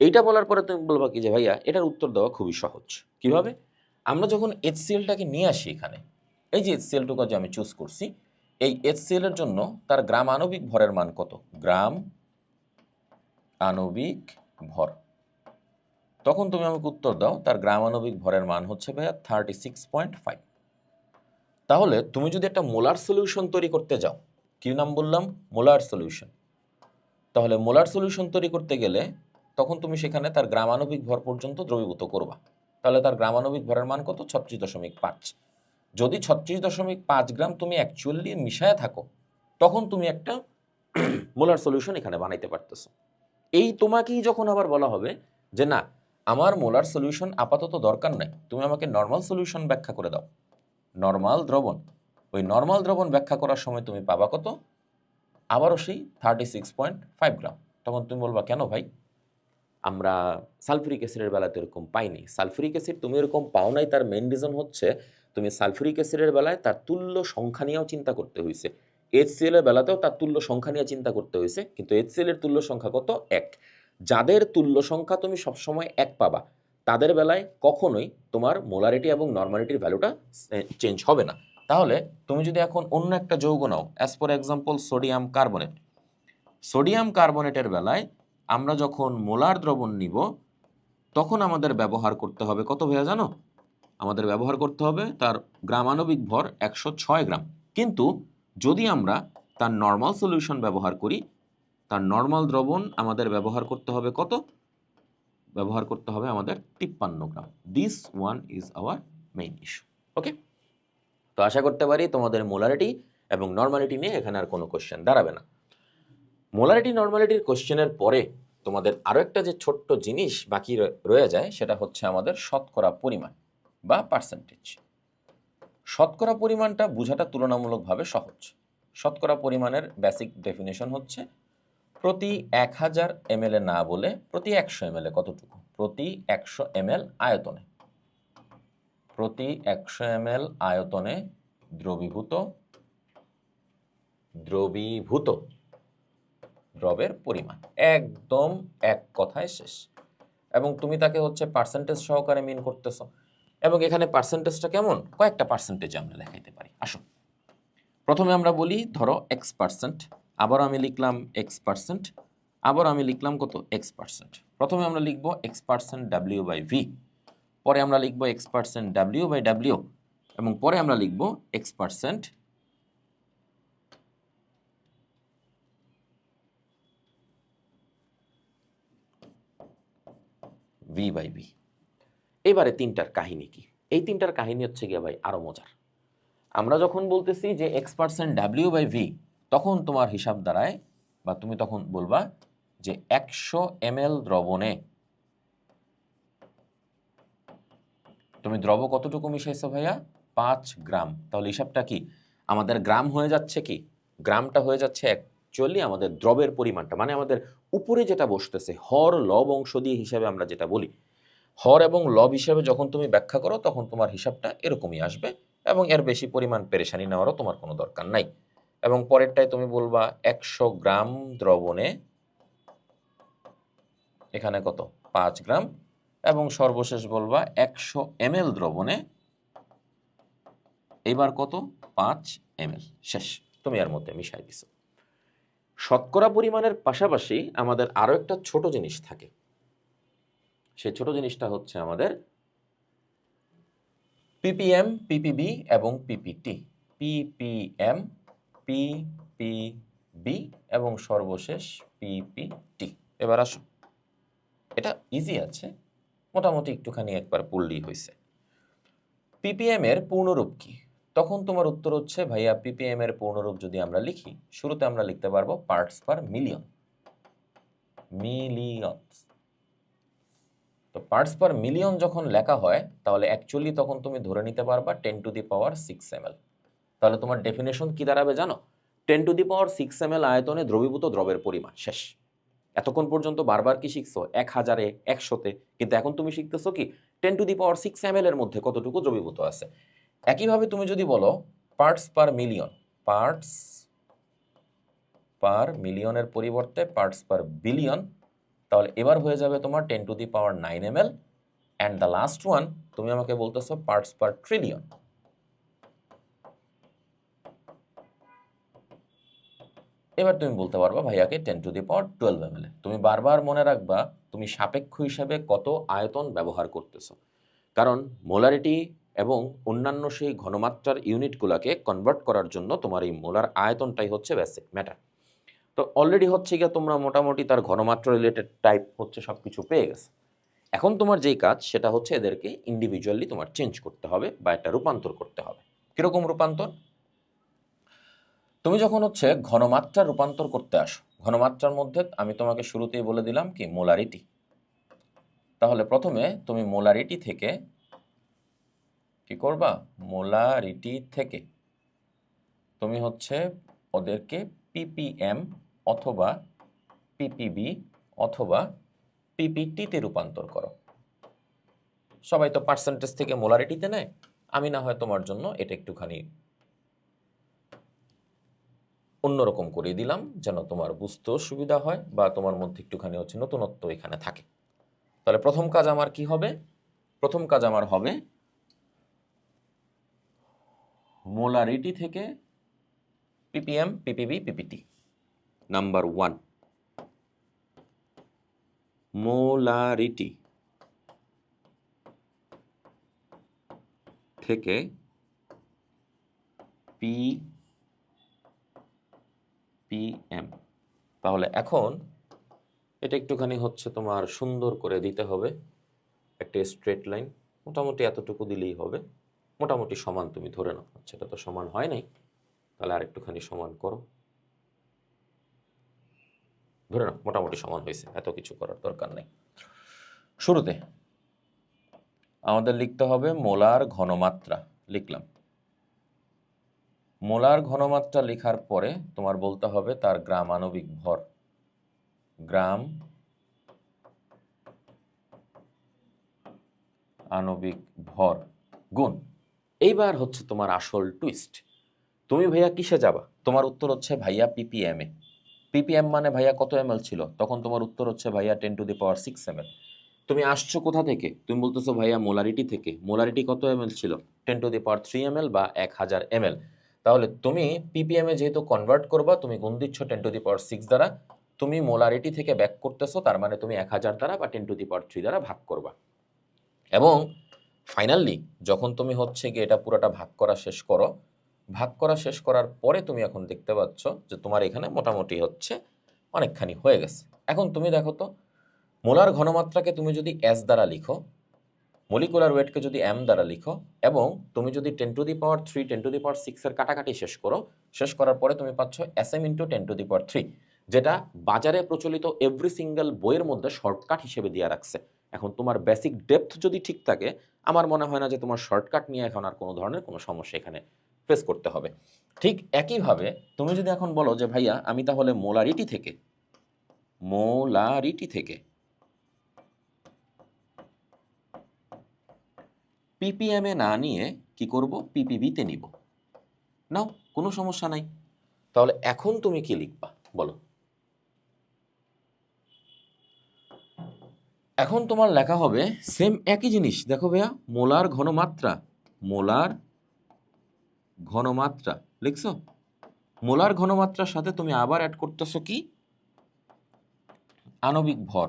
এইটা বলার পরে তুমি বলবা কি যে ভাইয়া এটার উত্তর দেওয়া খুবই সহজ। কিভাবে? আমরা যখন HClটাকে নিয়ে আসি এখানে, এই যে HClটুকু যে আমি চুজ করছি, এই HCl এর জন্য তার গ্রাম আণবিক ভরের মান কত? গ্রাম আণবিক ভর। তখন তুমি আমাকে উত্তর দাও তার গ্রাম আণবিক ভরের মান হচ্ছে ভাইয়া 36.5। তাহলে তুমি যদি একটা মোলার সলিউশন তৈরি করতে যাও, কি নাম বললাম? Molar solution. তাহলে মোলার সলিউশন তৈরি করতে গেলে তখন তুমি সেখানে তার গ্রাম আণবিক ভর পর্যন্ত দ্রবীভূত করবা। তাহলে তার গ্রাম আণবিক ভরের মান কত? 36.5। যদি 36.5 গ্রাম তুমি অ্যাকচুয়ালি মিশায় থাকো তখন তুমি একটা মোলার সলিউশন এখানে বানাইতে পারতেছো। এই তোমাকেই যখন আবার বলা হবে যে না আমার মোলার সলিউশন আপাতত দরকার নাই, তুমি আমাকে নর্মাল সলিউশন ব্যাখ্যা করে দাও, নর্মাল দ্রবণ, ওই নর্মাল দ্রবণ ব্যাখ্যা করার সময় তুমি পাবা কত? আবারও সেই 36.5 গ্রাম। তখন তুমি বলবা কেন ভাই, আমরা সালফিউরিক অ্যাসিডের বেলাতে এরকম পাইনি। সালফিউরিক অ্যাসিড তুমি এরকম পাও নাই, তার মেইন রিজন হচ্ছে তুমি সালফিউরিক অ্যাসিডের বেলায় তার তুল্য সংখ্যা নিয়েও চিন্তা করতে হয়েছে। HCl এর বেলাতেও তার তুল্য সংখ্যা নিয়ে চিন্তা করতে হয়েছে, কিন্তু HCl এর তুল্য সংখ্যা কত? 1। যাদের তুল্য সংখ্যা তুমি সবসময় 1 পাবা তাদের বেলায় কখনোই তোমার মোলারিটি এবং নরমালিটির ভ্যালুটা চেঞ্জ হবে না। তাহলে তুমি যদি এখন অন্য একটা যৌগ নাও, as for example sodium carbonate. Sodium কার্বনেটের বেলায় আমরা যখন মোলার দ্রবণ নিব তখন আমাদের ব্যবহার করতে হবে কত ভাইয়া জানো? আমাদের ব্যবহার করতে হবে তার গ্রামাণবিক ভর 106 গ্রাম। কিন্তু যদি আমরা তার নর্মাল সলিউশন ব্যবহার করি, তার নর্মাল দ্রবণ আমাদের ব্যবহার করতে হবে কত? ব্যবহার করতে হবে আমাদের 53 gram. This one is our main issue. Okay, তো আশা করতে পারি তোমাদের মোলারিটি এবং নর্মালিটি নিয়ে এখানে আর কোনো কোশ্চেন দাঁড়াবে না। মোলারিটি নর্মালিটির কোশ্চেনের পরে তোমাদের আরও একটা যে ছোট্ট জিনিস বাকি রয়ে যায় সেটা হচ্ছে আমাদের শতকরা পরিমাণ বা পার্সেন্টেজ। শতকরা পরিমাণটা বোঝাটা তুলনামূলকভাবে সহজ। শতকরা পরিমাণের বেসিক ডেফিনেশন হচ্ছে প্রতি 1000 ml না বলে প্রতি 100 ml কতটুকু? প্রতি 100 ml আয়তনে, প্রতি 100 ml আয়তনে দ্রবীভূত দ্রবের পরিমাণ। একদম এক কথায় শেষ। এবং তুমি তাকে হচ্ছে পার্সেন্টেজ সহকারে মিন করতেছ। এবং এখানে পার্সেন্টেজটা কেমন? কয়েকটা পার্সেন্টেজে আমরা দেখাইতে পারি। আসো, প্রথমে আমরা বলি ধরো X%, আবারও আমি লিখলাম X%, আবারও আমি লিখলাম কত? X%। প্রথমে আমরা লিখব X% W/V, পরে আমরা লিখব X% W/W, এবং পরে আমরা লিখব X% V/V। এবারে তিনটার কাহিনী কি? এই তিনটার কাহিনী হচ্ছে গিয়ে ভাই আরো মজার। আমরা যখন বলতেছি যে X% W/V, তখন তোমার হিসাব দাঁড়ায় বা তুমি তখন বলবা যে 100 ml দ্রবণে তুমি দ্রব কতটুকু মিশাইছো ভাইয়া? 5 গ্রাম। তাহলে হিসাবটা কি? আমাদের গ্রাম হয়ে যাচ্ছে কি? গ্রামটা হয়ে যাচ্ছে অ্যাকচুয়ালি আমাদের দ্রবের পরিমাণটা, মানে আমাদের উপরে যেটা বসতেছে হর লব অংশ দিয়ে হিসাবে আমরা যেটা বলি, হর এবং লব হিসাবে যখন তুমি ব্যাখ্যা করো তখন তোমার হিসাবটা এরকমই আসবে, এবং এর বেশি পরিমাণ পেরেশানি নেওয়ারও তোমার কোনো দরকার নাই। এবং পরেরটায় তুমি বলবা 100 গ্রাম দ্রবণে এখানে কত? 5 গ্রাম, এবং সর্বশেষ বলবা 100 ml দ্রবণে এবার কত? 5 ml। শেষ, তুমি এর মধ্যে মিশাই দিছো। শতকরা পরিমাণের পাশাপাশি আমাদের আরো একটা ছোট জিনিস থাকে। সেই ছোট জিনিসটা হচ্ছে আমাদের ppm, ppb এবং ppt। ppm, ppb এবং সর্বশেষ ppt। এবার আসো, এটা ইজি আছে, মোটামুটি একটুখানি একবার পড়লেই হয়েছে। ppm এর পূর্ণরূপ কি? তখন তোমার উত্তর হচ্ছে ভাইয়া ppm এর পূর্ণরূপ যদি আমরা লিখি, শুরুতে আমরা লিখতে পারবো পার্টস পার মিলিয়ন, মিলিয়নস। তো পার্টস পার মিলিয়ন যখন লেখা হয় তাহলে অ্যাকচুয়ালি তখন তুমি ধরে নিতে পারবা 10⁶ ml। তাহলে তোমার ডেফিনেশন কি দাঁড়াবে জানো? 10⁶ ml আয়তনে দ্রবীভূত দ্রবের পরিমাণ। শেষ। এতক্ষণ পর্যন্ত বারবার কি শিখছো? 1000-এ, 100-তে, কিন্তু এখন তুমি শিখতেছো কি 10⁶ ml এর মধ্যে কতটুকু দ্রবীভূত আছে। একইভাবে তুমি যদি বলো parts per million, parts per মিলিয়নের পরিবর্তে পার্টস পার বিলিয়ন, তাহলে এবার হয়ে যাবে তোমার 10⁹ ml। And the last one তুমি আমাকে বলতেছো পার্টস পার ট্রিলিয়ন। এবার তুমি বলতে পারবা ভাইয়াকে 10⁻12 ml। তুমি বারবার মনে রাখবা তুমি সাপেক্ষ হিসাবে কত আয়তন ব্যবহার করতেছো, কারণ মোলারিটি এবং অন্যান্য সেই ঘনমাত্রার ইউনিটগুলোকে কনভার্ট করার জন্য তোমার এই মোলার আয়তনটাই হচ্ছে বেসিক ম্যাটার। তো অলরেডি হচ্ছে গিয়ে তোমরা মোটামুটি তার ঘনমাত্রা রিলেটেড টাইপ হচ্ছে সব কিছু পেয়ে গেছে। এখন তোমার যেই কাজ সেটা হচ্ছে এদেরকে ইন্ডিভিজুয়ালি তোমার চেঞ্জ করতে হবে বা একটা রূপান্তর করতে হবে। কিরকম রূপান্তর? তুমি যখন হচ্ছে ঘনমাত্রা রূপান্তর করতে আসো, ঘনমাত্রার মধ্যে আমি তোমাকে শুরুতেই বলে দিলাম কি মোলারিটি। তাহলে প্রথমে তুমি মোলারিটি থেকে কি করবা? মোলারিটি থেকে তুমি হচ্ছে ওদেরকে পিপিএম অথবা পিপিবি অথবা পিপিটিতে রূপান্তর করো। সবাই তো পার্সেন্টেজ থেকে মোলারিটিতে নেয়, আমি না হয় তোমার জন্য এটা একটুখানি অন্যরকম করে দিলাম যেন তোমার বুঝতেও সুবিধা হয় বা তোমার মধ্যে একটুখানি হচ্ছে নতুনত্ব এখানে থাকে। তাহলে প্রথম কাজ আমার কি হবে? প্রথম কাজ আমার হবে মোলারিটি থেকে PPM PPB PPT. Number 1, molarity থেকে পিপিএম। তাহলে এখন এটা একটুখানি হচ্ছে তোমার সুন্দর করে দিতে হবে একটা স্ট্রেট লাইন, মোটামুটি এতটুকু দিলেই হবে। মোটামুটি সমান তুমি ধরে নাও, আচ্ছা এটা তো সমান হয় নাই, তাহলে আর একটুখানি সমান করো। ধরে নাও মোটামুটি সমান হয়েছে, এত কিছু করার দরকার নেই। শুরুতে আমাদের লিখতে হবে মোলার ঘনমাত্রা। লিখলাম। মোলার ঘনমাত্রা লেখার পরে তোমার বলতে হবে তার গ্রাম আণবিক ভর। গ্রাম আণবিক ভর গুণ। এইবার হচ্ছে তোমার আসল টুইস্ট। তুমি ভাইয়া কিসে যাবা? তোমার উত্তর হচ্ছে ভাইয়া পিপিএম এ। পিপিএম মানে ভাইয়া কত এমএল ছিল? তখন তোমার উত্তর হচ্ছে ভাইয়া 10⁻6 এমএল। তুমি আসছো কোথা থেকে? তুমি বলতেছো ভাইয়া মোলারিটি থেকে। মোলারিটি কত এমএল ছিল? 10⁻3 এমএল বা 1000 এমএল। তাহলে তুমি পিপিএম এ যেহেতু কনভার্ট করবা, তুমি গুণ দিচ্ছ 10⁻6 দ্বারা। তুমি মোলারিটি থেকে ব্যাক করতেছো, তার মানে তুমি 1000 দ্বারা বা 10⁻3 দ্বারা ভাগ করবা। এবং ফাইনালি যখন তুমি হচ্ছে গিয়ে এটা পুরোটা ভাগ করা শেষ করো, ভাগ করা শেষ করার পরে তুমি এখন দেখতে পাচ্ছ যে তোমার এখানে মোটামুটি হচ্ছে অনেকখানি হয়ে গেছে। এখন তুমি দেখো তো, মোলার ঘনমাত্রাকে তুমি যদি এস দ্বারা লিখো, মলিকুলার ওয়েটকে যদি এম দ্বারা লিখো, এবং তুমি যদি 10⁻3 10⁻6 এর কাটাকাটি শেষ করো, শেষ করার পরে তুমি পাচ্ছ এসএম ইন্টু 10⁻3, যেটা বাজারে প্রচলিত এভরি সিঙ্গেল বইয়ের মধ্যে শর্টকাট হিসেবে দিয়ে রাখছে। এখন তোমার বেসিক ডেপথ যদি ঠিক থাকে, আমার মনে হয় না যে তোমার শর্টকাট নিয়ে এখন আর কোনো ধরনের কোনো সমস্যা এখানে ফেস করতে হবে। ঠিক একইভাবে তুমি যদি এখন বলো যে ভাইয়া আমি তাহলে মোলারিটি থেকে পিপিএম এ না নিয়ে কি করব? পিপিবিতে নিব। নাও, কোনো সমস্যা নাই। তাহলে এখন তুমি কি লিখবা বলো? এখন তোমার লেখা হবে সেম একই জিনিস। দেখো ভাইয়া, মোলার ঘনমাত্রা লিখছো। মোলার ঘনমাত্রার সাথে তুমি আবার অ্যাড করতেছো কি? আণবিক ভর।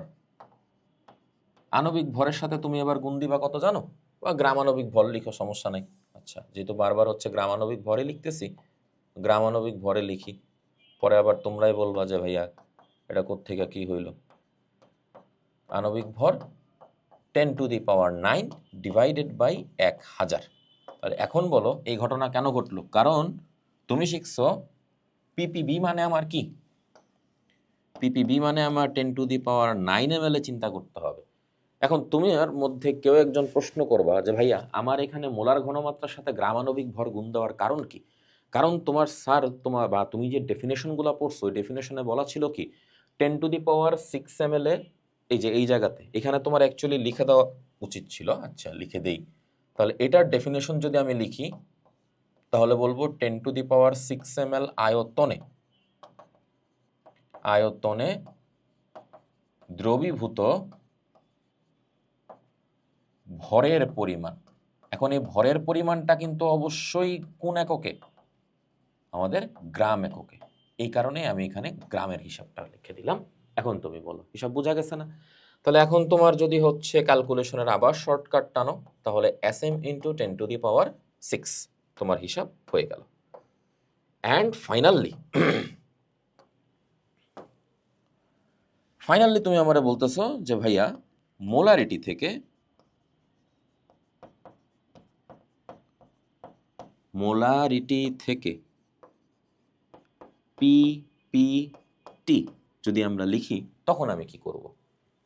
আণবিক ভরের সাথে তুমি এবার গুণ দিবা কত জানো? বা গ্রাম আণবিক ভর লিখো, সমস্যা নাই। আচ্ছা, যেহেতু বারবার হচ্ছে গ্রাম আণবিক ভরে লিখতেছি, গ্রাম আণবিক ভরে লিখি। পরে আবার তোমরাই বলবা যে ভাইয়া এটা কোত্থেকে কি হইল। আণবিক ভর 10⁹ ডিভাইডেড বাই 1000। তাহলে এখন বলো এই ঘটনা কেন ঘটলো? কারণ তুমি শিখছো পিপিবি মানে আমার কি? পিপিবি মানে আমার 10⁹9 ml এ চিন্তা করতে হবে। এখন তুমি এর মধ্যে কেউ একজন প্রশ্ন করবা যে ভাইয়া আমার এখানে মোলার ঘনমাত্রার সাথে গ্রামাণবিক ভর গুণ দেওয়ার কারণ কি? কারণ তোমার স্যার তোমার বা তুমি যে ডেফিনেশনগুলো পড়ছো, ওই ডেফিনেশনে বলা ছিল কি 10⁶ ml এ এই যে এই জায়গাতে এখানে তোমার অ্যাকচুয়ালি লিখে দেওয়া উচিত ছিল। আচ্ছা লিখে দেই। তাহলে এটার ডেফিনেশন যদি আমি লিখি, তাহলে বলবো 10⁶ ml আয়তনে দ্রবীভূত ভরের পরিমাণ। এখন এই ভরের পরিমাণটা কিন্তু অবশ্যই কোন এককে? আমাদের গ্রাম এককে। এই কারণে আমি এখানে গ্রামের হিসাবটা লিখে দিলাম। এখন তুমি বলো, হিসাব বোঝা গেছে না? তাহলে এখন তোমার যদি হচ্ছে ক্যালকুলেশনের আবার শর্টকাট টানো, তাহলে এসএম ইন্টু 10⁶ তোমার হিসাব হয়ে গেল। অ্যান্ড ফাইনালি তুমি আমারে বলতেছো যে ভাইয়া মোলারিটি থেকে পিপিটি যদি আমরা লিখি, তখন আমি কি করব?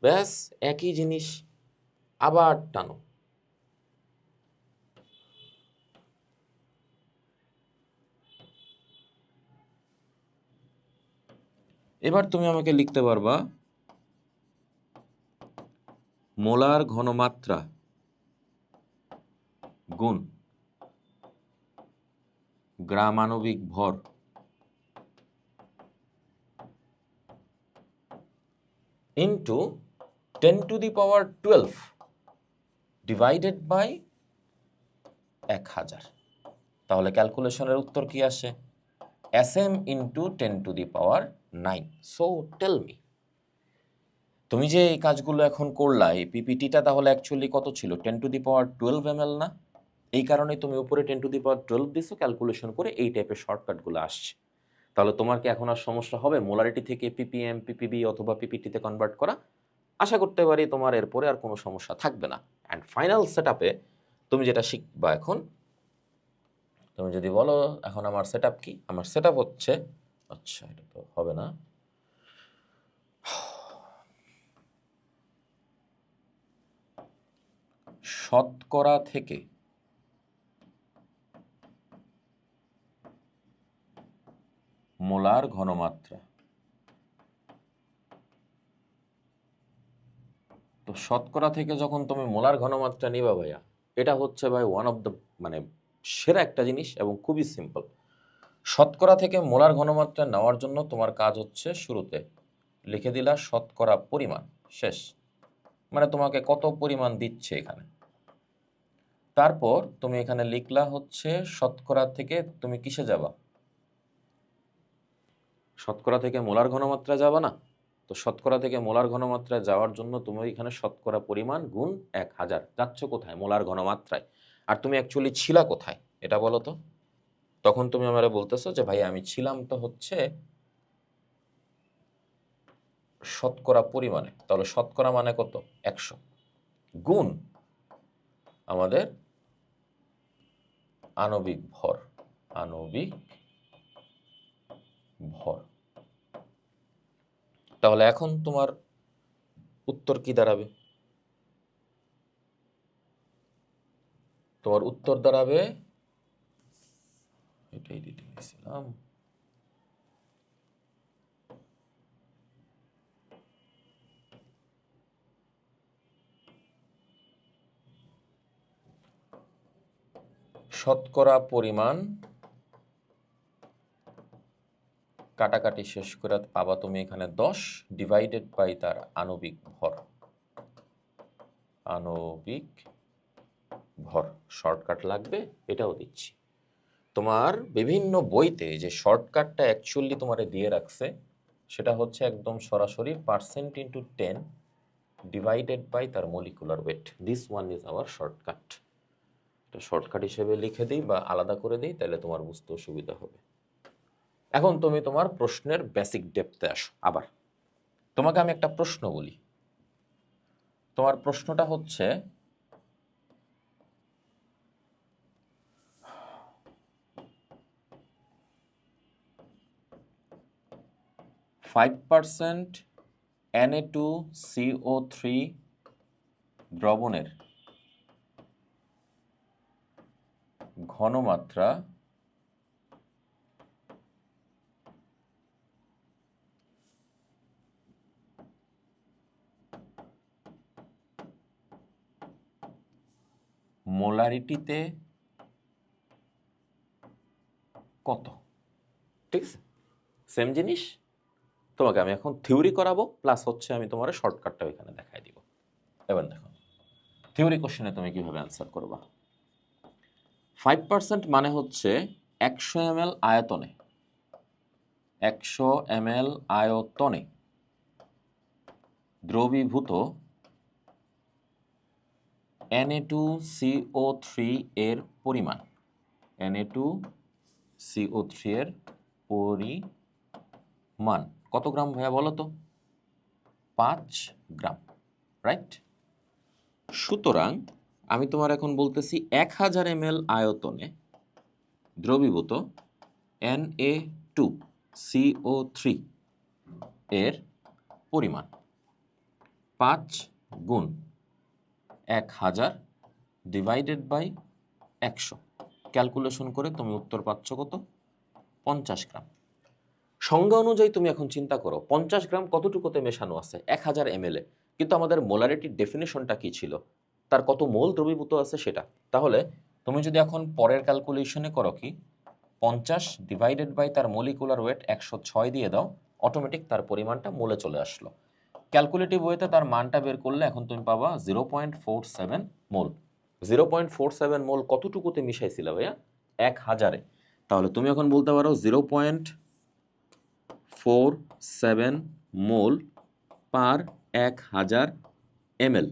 ব্যাস একই জিনিস, আবার টানো। এবার তুমি আমাকে লিখতে পারবা মোলার ঘনমাত্রা গুণ গ্রাম আণবিক ভর ইন্টু 10⁻12 ডিভাইডেড বাই 1000। তাহলে ক্যালকুলেশনের উত্তর কি আসে? Sm into 10⁻9। So tell me, তুমি যে এই কাজগুলো এখন করলা, এই পিপিটিটা তাহলে অ্যাকচুয়ালি কত ছিল? 10⁻12 ml না? এই কারণে তুমি উপরে 10⁻12 দিছো, ক্যালকুলেশন করে এই টাইপের শর্টকাটগুলো আসছে। তাহলে তোমার কি এখন আর সমস্যা হবে মোলারিটি থেকে পিপিএম, পিপিবি অথবা পিপিটিতে কনভার্ট করা? আশা করতে পারি তোমার এরপরে আর কোনো সমস্যা থাকবে না। অ্যান্ড ফাইনাল সেটআপে তুমি যেটা শিখবা এখন, তুমি যদি বলো এখন আমার সেটআপ কি? আমার সেটআপ হচ্ছে, আচ্ছা এটা তো হবে না, শতকরা থেকে মোলার ঘনমাত্রা। তো শতকরা থেকে যখন তুমি মোলার ঘনমাত্রা নিবা ভাইয়া, এটা হচ্ছে ভাই ওয়ান অফ দ্য মানে সেরা একটা জিনিস এবং খুবই সিম্পল। শতকরা থেকে মোলার ঘনমাত্রা নেওয়ার জন্য তোমার কাজ হচ্ছে শুরুতে লিখে দিলা শতকরা পরিমাণ, শেষ। মানে তোমাকে কত পরিমাণ দিচ্ছে এখানে। তারপর তুমি এখানে লিখলা হচ্ছে শতকরা থেকে তুমি কিসে যাবা? শতকরা থেকে মোলার ঘনমাত্রা যাবা না? তো শতকরা থেকে মোলার ঘনমাত্রায় যাওয়ার জন্য তুমি এখানে শতকরা পরিমাণ গুণ 1000। যাচ্ছ কোথায়? মোলার ঘনমাত্রায়। আর তুমি অ্যাকচুয়ালি ছিলা কোথায় এটা বলো তো? তখন তুমি আমারে বলতেছো যে ভাই আমি ছিলাম তো হচ্ছে শতকরা পরিমাণে। তাহলে শতকরা মানে কত? 100 গুণ আমাদের আণবিক ভর। আণবিক ভর। তাহলে এখন তোমার উত্তর কি দাঁড়াবে? তোমার উত্তর দাঁড়াবে, এটাই দিতে গেছিলাম, শতকরা পরিমাণ কাটাকাটি শেষ করে পাবা তুমি এখানে 10 ডিভাইডেড বাই তার আণবিক ভর। আণবিক ভর শর্টকাট লাগবে, এটাও দিচ্ছি। তোমার বিভিন্ন বইতে যে শর্টকাটটা অ্যাকচুয়ালি তোমারে দিয়ে রাখছে সেটা হচ্ছে একদম সরাসরি পার্সেন্ট ইন্টু 10 ডিভাইডেড বাই তার molecular weight. This one is hour shortcut. এটা শর্টকাট হিসেবে লিখে দিই বা আলাদা করে দিই, তাহলে তোমার বুঝতেও সুবিধা হবে। এখন তুমি তোমার প্রশ্নের বেসিক ডেপথে আসো। আবার তোমাকে আমি একটা প্রশ্ন বলি, তোমার প্রশ্নটা হচ্ছে 5% Na2CO3 দ্রবণের ঘনমাত্রা মোলারিটিতে কত? ঠিক আছে, সেম জিনিস। তোমাকে আমি এখন থিওরি করাবো, প্লাস হচ্ছে আমি তোমার শর্টকাটটা এখানে দেখাই দিব। এবার দেখো থিওরি কোশ্চেনে তুমি কিভাবে অ্যান্সার করবা। 5% মানে হচ্ছে 100 ml আয়তনে, 100 ml আয়তনে দ্রবীভূত Na2CO3 এর পরিমাণ। Na2CO3 এর পরিমাণ কত গ্রাম ভাইয়া বলো তো? 5 গ্রাম, রাইট? সুতরাং আমি তোমার এখন বলতেছি 1000 ml আয়তনে দ্রবীভূত Na2CO3 এর পরিমাণ 5 গুণ 1000 ডিভাইডেড বাই 100। ক্যালকুলেশন করে তুমি উত্তর পাচ্ছ কত? 50 গ্রাম। সংজ্ঞা অনুযায়ী তুমি এখন চিন্তা করো 50 গ্রাম কতটুকুতে মেশানো আছে 1000 ml এ, কিন্তু আমাদের মোলারিটির ডেফিনেশনটা কি ছিল, তার কত মোল দ্রবীভূত আছে সেটা। তাহলে তুমি যদি এখন পরের ক্যালকুলেশনে করো কি 50 ডিভাইডেড বাই তার মলিকুলার ওয়েট 106 দিয়ে দাও, অটোমেটিক তার পরিমাণটা মোলে চলে আসলো। ক্যালকুলেটিভ ওয়েতে তার মানটা বের করলে এখন তুমি পাবা 0.47 মোল। 0.47 মোল কতটুকুতে মিশাইছিল ভাইয়া 1000-এ। তাহলে তুমি এখন বলতে পারো 0.47 মোল পার 1000 ml।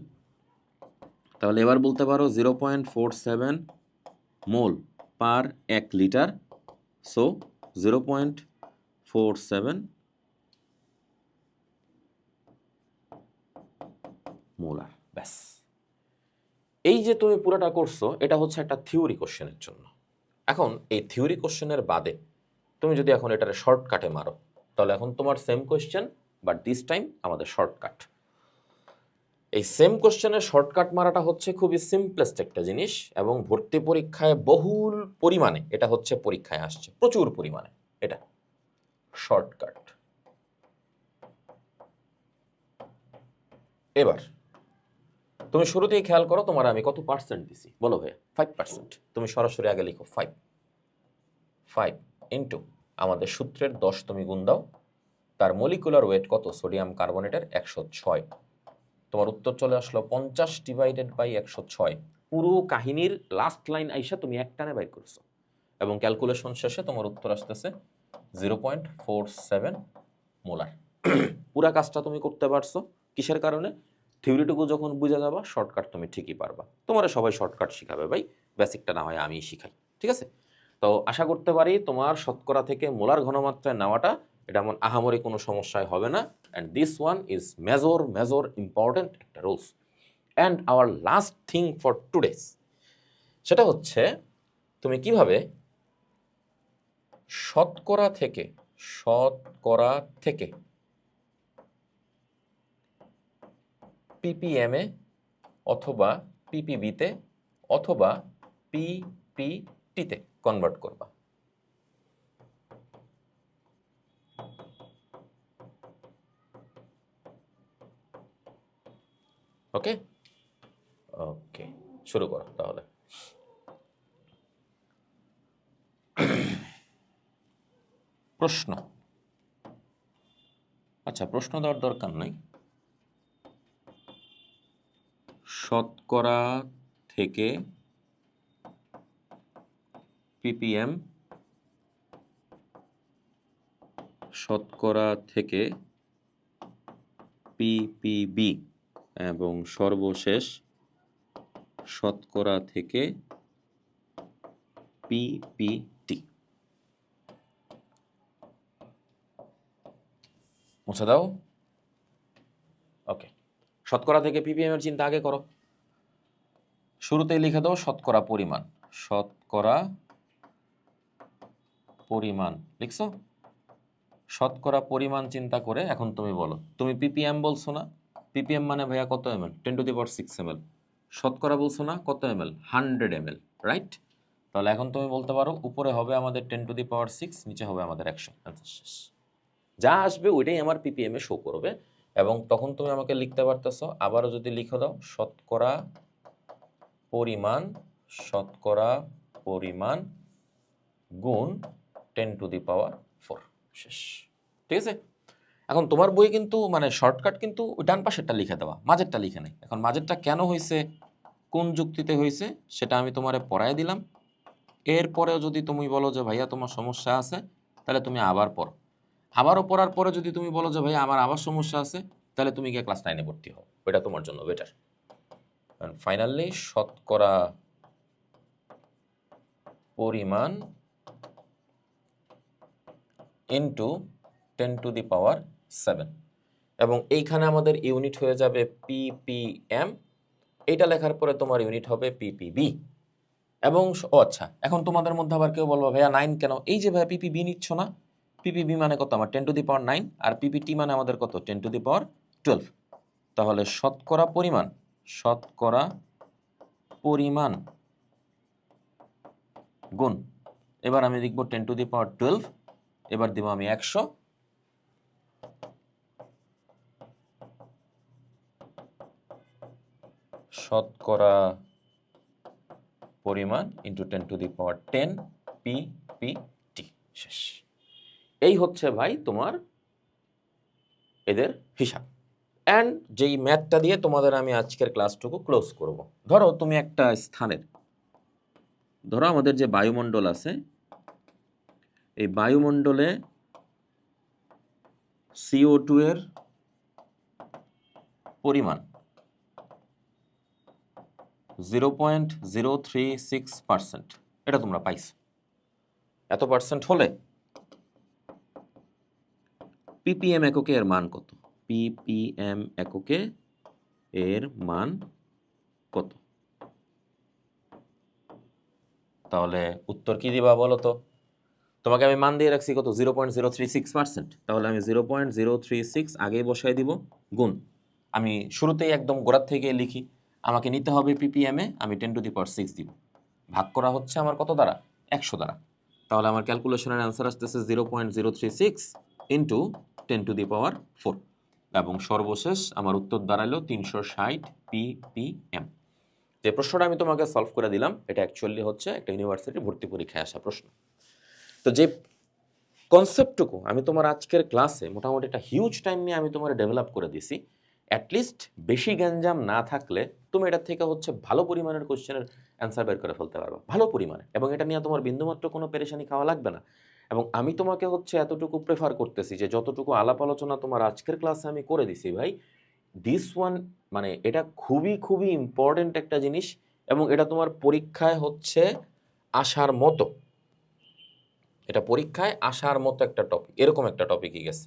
তাহলে এবার বলতে পারো 0.47 মোল পার 1 লিটার। So 0.47 molar. ব্যাস, এই যে তুমি পুরোটা করছো এটা হচ্ছে একটা থিওরি কোশ্চেনের জন্য। এখন এই থিওরি কোশ্চেনের বাদে তুমি যদি এখন এটারে শর্টকাটে মারো, তাহলে এখন তোমার same question but this time আমাদের শর্টকাট। এই সেম কোশ্চেনের শর্টকাট মারাটা হচ্ছে খুবই সিম্পলেস্ট একটা জিনিস, এবং ভর্তি পরীক্ষায় বহুল পরিমাণে এটা হচ্ছে পরীক্ষায় আসছে, প্রচুর পরিমাণে এটা শর্টকাট। এবার তুমি শুরুতেই খেয়াল করো তোমার আমি কত পার্সেন্ট দিছি, বলো ভাইয়া 5%। তুমি সরাসরি আগে লিখো 5 ইন্টু আমাদের সূত্রের 10 তুমি গুণ দাও, তার মলিকুলার ওয়েট কত সোডিয়াম কার্বনেটের 106, তোমার উত্তর চলে আসলো 50 ডিভাইডেড বাই 106। পুরো কাহিনীর লাস্ট লাইন আইসা তুমি একটানে বাইর করছো, এবং ক্যালকুলেশন শেষে তোমার উত্তর আসতেছে 0.47 মোলার। পুরা কাজটা তুমি করতে পারছো কিসের কারণে? থিওরিটুকু যখন বুঝে যাবা শর্টকাট তুমি ঠিকই পারবা। তোমার সবাই শর্টকাট শিখাবে ভাই, বেসিকটা না হয় আমিই শিখাই, ঠিক আছে? তো আশা করতে পারি তোমার শতকরা থেকে মোলার ঘনমাত্রায় নেওয়াটা এটা এমন আহামরি কোনো সমস্যায় হবে না। And this one is major important একটা rules. And our last thing for today's, সেটা হচ্ছে তুমি কিভাবে শতকরা থেকে পিপিএমে অথবা পিপিবিতে অথবা পিপিটিতে কনভার্ট করবা। ওকে ওকে, শুরু করো তাহলে। প্রশ্ন, আচ্ছা প্রশ্ন দেওয়ার দরকার নাই। শতকরা থেকে পিপিএম, শতকরা থেকে পিপিবি, এবং সর্বশেষ শতকরা থেকে পিপিটি। মুছে দাও। ওকে, শতকরা থেকে পিপিএম এর চিন্তা আগে করো। শুরুতেই লিখে দাও শতকরা পরিমাণ। শতকরা পরিমাণ লিখছো? শতকরা পরিমাণ চিন্তা করে এখন তুমি বলো, তুমি পিপিএম বলছো না? পিপিএম মানে ভাইয়া কত এমএল? 10⁶ ml। শতকরা বলছো না? কত এমএল? 100 ml, right? তাহলে এখন তুমি বলতে পারো উপরে হবে আমাদের 10⁶, নিচে হবে আমাদের 100। শেষ। যা আসবে ওইটাই আমার পিপিএম এ শো করবে, এবং তখন তুমি আমাকে লিখতে পারতেছো আবারও যদি লিখে দাও শতকরা পরিমাণ গুণ 10⁴। শেষ, ঠিক আছে? এখন তোমার বই কিন্তু মানে শর্টকাট কিন্তু ডান পাশেরটা লিখে দেওয়া, মাঝেরটা লিখে নেই। এখন মাঝেরটা কেন হয়েছে, কোন যুক্তিতে হয়েছে সেটা আমি তোমারে পড়ায় দিলাম। এরপরেও যদি তুমি বলো যে ভাইয়া তোমার সমস্যা আছে, তাহলে তুমি আবার পড়ো। আবারও পড়ার পরে যদি তুমি বলো যে ভাইয়া আমার আবার সমস্যা আছে, তাহলে তুমি গিয়ে ক্লাস 9-এ ভর্তি হও, ওইটা তোমার জন্য বেটার। ফাইনালি শতকরা পরিমাণ ইন্টু 10⁻⁷, এবং এইখানে আমাদের ইউনিট হয়ে যাবে পিপিএম। এইটা লেখার পরে তোমার ইউনিট হবে পিপিবি। এবং ও আচ্ছা, এখন তোমাদের মধ্যে আবার কেউ বলবো ভাইয়া 9 কেন? এই যে ভাইয়া পিপিবি নিচ্ছ না, পিপিবি মানে কত আমার 10⁹, আর পিপিটি মানে আমাদের কত 10⁻12। তাহলে শতকরা পরিমাণ গুণ, এবার আমি লিখবো 10⁻12, এবার দিব আমি 100, শতকরা পরিমাণ ইন্টু 10⁻10 PPT। শেষ। এই হচ্ছে ভাই তোমার এদের হিসাব। অ্যান্ড যেই ম্যাথটা দিয়ে তোমাদের আমি আজকের ক্লাসটুকু ক্লোজ করব। ধরো তুমি একটা স্থানের, ধরো আমাদের যে বায়ুমণ্ডল আছে, এই বায়ুমণ্ডলে CO2 এর পরিমাণ 0.036%, এটা তোমরা পাইছো। এত পার্সেন্ট হলে ppm এককে এর মান কত? ppm এককে এর মান কত? তাহলে উত্তর কি দিবা বলো তো? তোমাকে আমি মান দিয়ে রাখছি কত? 0.036%। তাহলে আমি 0.036 আগেই বসাই দিব, গুণ। আমি শুরুতেই একদম গোড়ার থেকে লিখি, আমাকে নিতে হবে ppm-এ, আমি 10⁻6 দিব, ভাগ করা হচ্ছে আমার কত দ্বারা? 100 দ্বারা। তাহলে আমার ক্যালকুলেশনের অ্যান্সার আসতেছে 0.036 ইন্টু 10⁻4, এবং সর্বশেষ আমার উত্তর দাঁড়ালো 360 ppm। যে প্রশ্নটা আমি তোমাকে সলভ করে দিলাম, এটা অ্যাকচুয়ালি হচ্ছে একটা ইউনিভার্সিটি ভর্তি পরীক্ষায় আসা প্রশ্ন। তো যে কনসেপ্টটুকু আমি তোমার আজকের ক্লাসে মোটামুটি একটা হিউজ টাইম নিয়ে আমি তোমার ডেভেলপ করে দিছি, অ্যাটলিস্ট বেশি গ্যাঞ্জাম না থাকলে তুমি এটা থেকে হচ্ছে ভালো পরিমাণের কোশ্চেনের অ্যান্সার বের করে ফেলতে পারবা, ভালো পরিমাণে, এবং এটা নিয়ে তোমার বিন্দুমাত্র কোনো পেরেশানি খাওয়া লাগবে না। এবং আমি তোমাকে হচ্ছে এতটুকু প্রেফার করতেছি যে যতটুকু আলাপ আলোচনা তোমার আজকের ক্লাসে আমি করে দিছি ভাই, দিস ওয়ান মানে এটা খুবই খুবই ইম্পর্টেন্ট একটা জিনিস, এবং এটা তোমার পরীক্ষায় হচ্ছে আসার মতো, এটা পরীক্ষায় আসার মতো একটা টপিক, এরকম একটা টপিকই গেছে।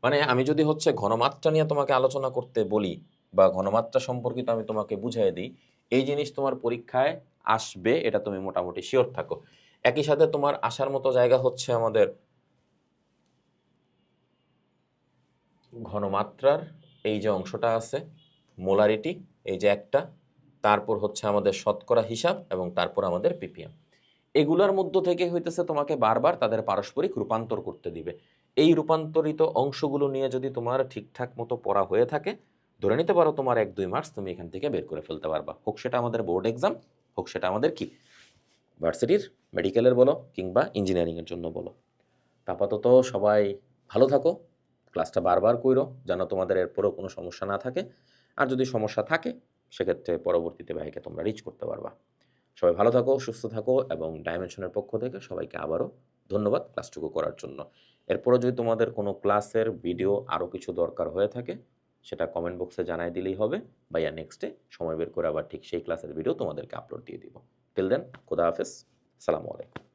মানে আমি যদি হচ্ছে ঘনমাত্রা নিয়ে তোমাকে আলোচনা করতে বলি বা ঘনমাত্রা সম্পর্কিত আমি তোমাকে বুঝিয়ে দিই, এই জিনিস তোমার পরীক্ষায় আসবে, এটা তুমি মোটামুটি শিওর থাকো। একই সাথে তোমার আসার মতো জায়গা হচ্ছে আমাদের ঘনমাত্রার এই যে অংশটা আছে, মোলারিটি, এই যে একটা, তারপর হচ্ছে আমাদের শতকরা হিসাব, এবং তারপর আমাদের ppm। এগুলোর মধ্য থেকে হইতেছে তোমাকে বারবার তাদের পারস্পরিক রূপান্তর করতে দিবে। এই রূপান্তরিত অংশগুলো নিয়ে যদি তোমার ঠিকঠাক মতো পড়া হয়ে থাকে, ধরে নিতে পারো তোমার 1-2 মার্কস তুমি এখান থেকে বের করে ফেলতে পারবা, হোক সেটা আমাদের বোর্ড এক্সাম, হোক সেটা আমাদের কি ভার্সিটির মেডিকেলের বলো কিংবা ইঞ্জিনিয়ারিংয়ের জন্য বলো। আপাতত সবাই ভালো থাকো, ক্লাসটা বারবার কইরো যেন তোমাদের এরপরও কোনো সমস্যা না থাকে, আর যদি সমস্যা থাকে সেক্ষেত্রে পরবর্তীতে ভাইকে তোমরা রিচ করতে পারবা। সবাই ভালো থাকো, সুস্থ থাকো, এবং ডাইমেনশনের পক্ষ থেকে সবাইকে আবারও ধন্যবাদ ক্লাসটুকু করার জন্য। এরপরও যদি তোমাদের কোনো ক্লাসের ভিডিও আরও কিছু দরকার হয়ে থাকে, সেটা কমেন্ট বক্সে জানাই দিলেই হবে, ভাইয়া নেক্সটে সময় বের করে আবার ঠিক সেই ক্লাসের ভিডিও তোমাদেরকে আপলোড দিয়ে দিব। টিল দেন, খোদা হাফেজ, সালামু আলাইকুম।